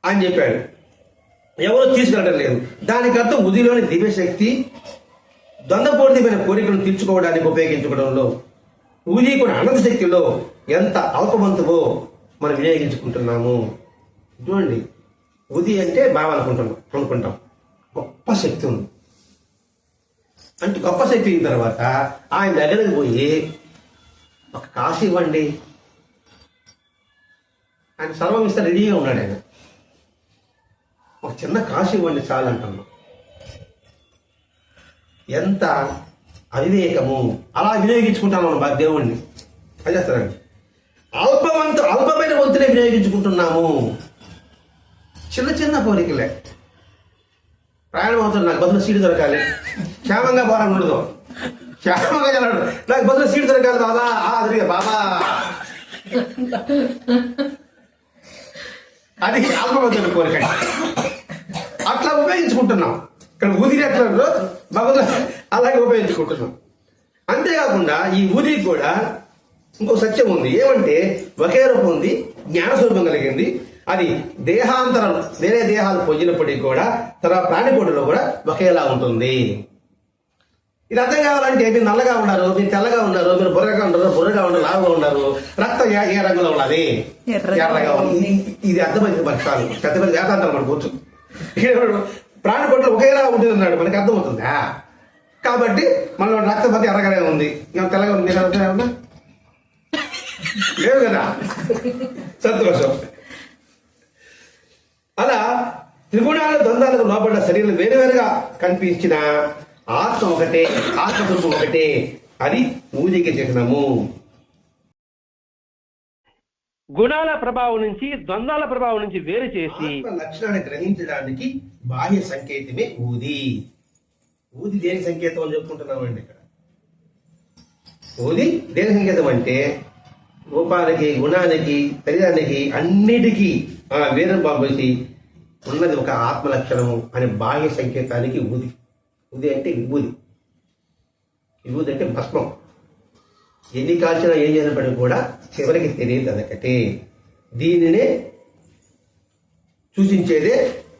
అని చెప్పాడు. ఎవరు తీసుకెళ్ళడం లేదు. దానికి అర్థం ఉదిలోని దివ్యశక్తి ద్వంద్వపూరితమైన కోరికలను తీర్చుకోవడానికి ఉపయోగించుకోవడంలో, ఊది కూడా అనంత శక్తిలో ఎంత అల్పవంతువో మనం వినియోగించుకుంటున్నాము. చూడండి, ఉది అంటే బాగా అనుకుంటాం గొప్ప శక్తి ఉంది అంటే గొప్ప శక్తి అయిన తర్వాత ఆయన దగ్గరికి పోయి ఒక కాసు ఇవ్వండి, ఆయన సర్వం ఇస్తే రెడీగా ఉన్నాడు. ఆయన ఒక చిన్న కాసు ఇవ్వండి చాలు అంటున్నాం. ఎంత అవివేకము! అలా వినియోగించుకుంటాం మనం దేవుణ్ణి. అది చేస్తారండి, అల్పమైన వంతులే వినియోగించుకుంటున్నాము. చిన్న చిన్న కోరికలే. ప్రయాణం అవుతుంది, నాకు బదులు సీటు దొరకాలి, క్షేమంగా పోరాడు ఉండదు, క్షేమంగా వెళ్ళాడు, నాకు బదులు సీటు దొరకాలి బాబా, అదిగా బాబా, అది అల్పవంతుల కోరిక. అట్లా ఉపయోగించుకుంటున్నాం. ఇక్కడ ఊదిరి ఎట్లా భగవంతుడు అలాగే ఉపయోగించుకుంటున్నాం. అంతేకాకుండా ఈ ఊదికి కూడా ఇంకో సత్యం ఉంది. ఏమంటే ఒకే రూపం ఉంది, జ్ఞానస్వరూపం కలిగింది. అది దేహాంతరం వేరే దేహాలు పొందినప్పటికీ కూడా తర్వాత ప్రాణికోటిలో కూడా ఒకేలా ఉంటుంది. ఇది అర్థం కావాలంటే మీరు నల్లగా ఉన్నారు, మీరు తెల్లగా ఉన్నారు, మీరు బుర్రగా ఉన్నారు, లావుగా ఉన్నారు, రక్తం ఏ రంగులో ఉన్నది, ఎర్రగా ఉంది. ఇది అర్థమైంది మనకు చాలు. పెద్ద పెద్ద వేదాంతాలు మనకు వచ్చు. ప్రాణికోటిలో ఒకేలా ఉంటుంది అన్నాడు, మనకి అర్థమవుతుందా? కాబట్టి మనలో రక్తం పత్తి ఎర్రగానే ఉంది, ఇంకా తెల్లగా ఉంది, ఉన్నా లేదు కదా, సంతోషం. అలా త్రిగుణాల ద్వంద్వాలకు లోపడ్డ శరీరం వేరువేరుగా కనిపించిన ఆత్మ ఒకటే, ఆత్మస్వరూపం ఒకటే. అది ఊదికి చిహ్నము. గుణాల ప్రభావం నుంచి ద్వంద్వాల ప్రభావం నుంచి వేరు చేసి లక్షణాన్ని గ్రహించడానికి బాహ్య సంకేతమే ఊది. ఊది దేని సంకేతం అని చెప్పుకుంటున్నామండి ఇక్కడ. ఊది దేని సంకేతం అంటే రూపానికి, గుణానికి, శరీరానికి అన్నిటికీ వేదం పంపేసి ఉన్నది ఒక ఆత్మ లక్షణము అనే బాహ్య సంకేతానికి ఊది. ఊది అంటే విభూది. విభూది అంటే భస్మం. ఎన్ని కాల్చినా ఏం చేసినప్పటికీ కూడా చివరికి తెలియదు అదొకటే. దీనినే సూచించేదే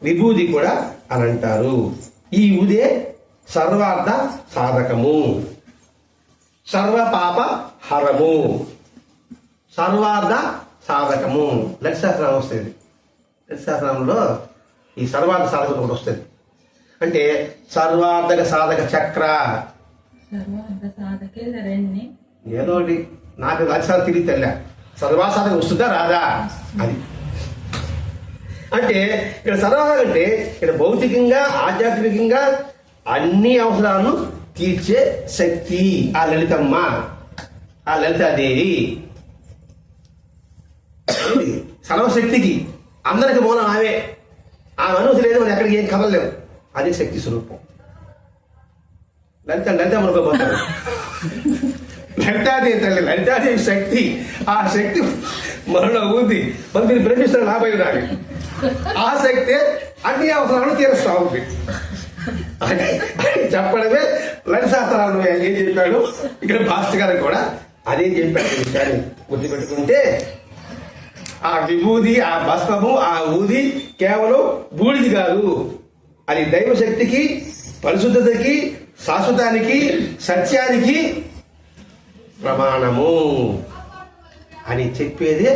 విభూది కూడా అని అంటారు. ఈ ఊదే సర్వార్థ సాధకము, సర్వ పాప హరము, సర్వార్థ సాధకము. లక్షాస్త్రం వస్తుంది. లక్షాస్త్రంలో ఈ సర్వార్థ సాధకం ఒకటి వస్తుంది. అంటే సర్వార్థక సాధక చక్ర ఏదో ఒకటి నాకు లక్షాలు తిరిగి తెల్లా సర్వాసాధక వస్తుందా రాదా అది. అంటే ఇక్కడ సర్వాసాధక అంటే ఇక్కడ భౌతికంగా ఆధ్యాత్మికంగా అన్ని అవసరాలను తీర్చే శక్తి ఆ లలితమ్మ, ఆ లలితాదేవి. సర్వశక్తికి అందరికి మూలం ఆమె. ఆమె అనుమతి లేదు మరి ఎక్కడికి ఏం కదలలేవు. అది శక్తి స్వరూపం. లలిత అనుకోబోతారు. లలితాదేవి తల్లి, లలితాదేవి శక్తి. ఆ శక్తి మనలో ఉంది. మరి మీరు ప్రేమిస్తారు నాపై ఉండాలి. ఆ శక్తి అన్ని అవసరాలను తీరుస్తా ఉంది అని చెప్పడమే లలిత శాస్త్రాలను ఏం చెప్పాడు ఇక్కడ భాస్కర్ గారు కూడా అదే చెప్పాడు. విషయాన్ని గుర్తుపెట్టుకుంటే ఆ విభూది, ఆ భస్మము, ఆ ఊది కేవలం బూడిది కాదు. అది దైవశక్తికి, పరిశుద్ధతకి, శాశ్వతానికి, సత్యానికి ప్రమాణము అని చెప్పేదే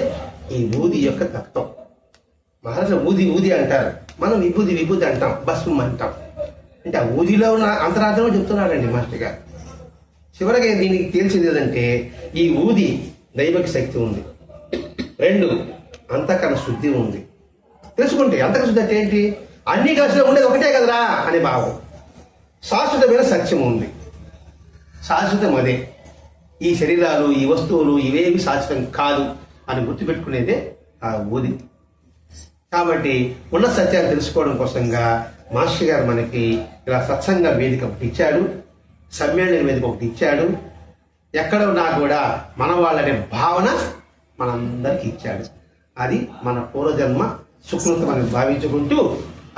ఈ ఊది యొక్క తత్వం. మహారాజు ఊది ఊది అంటారు, మనం విభూది అంటాం, భస్మం అంటాం. అంటే ఆ ఊదిలో ఉన్న అంతరార్థం చెప్తున్నాడండి మాస్టర్ గారు. చివరిగా దీనికి తేల్చింది ఏదంటే ఈ ఊది దైవకి శక్తి ఉంది. 2 అంతఃకరణ శుద్ధి ఉంది. తెలుసుకుంటే అంతఃకరణ శుద్ధి అంటే ఏంటి? అన్ని కలిసిలో ఉండేది ఒకటే కదరా అనే భావం. శాశ్వతమైన సత్యం ఉంది. శాశ్వతం అదే. ఈ శరీరాలు, ఈ వస్తువులు ఇవేవి శాశ్వతం కాదు అని గుర్తుపెట్టుకునేదే ఆ ఊది. కాబట్టి ఉన్న సత్యాన్ని తెలుసుకోవడం కోసంగా మాస్టర్ గారు మనకి ఇలా సత్సంగ వేదిక ఒకటి ఇచ్చాడు, సమ్మేళన వేదిక ఒకటి ఇచ్చాడు. ఎక్కడ ఉన్నా కూడా మన వాళ్ళనే భావన మనందరికి ఇచ్చాడు. అది మన పూర్వజన్మ సుకృతం అని భావించుకుంటూ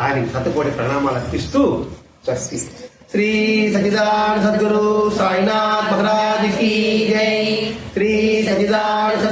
ఆయనకి శతకోటి ప్రణామాలు అర్పిస్తూ స్వస్తి. శ్రీ సచిదానంద సద్గురు సాయినాథ్ మహారాజ్ की जय। श्री सच्चिदानंद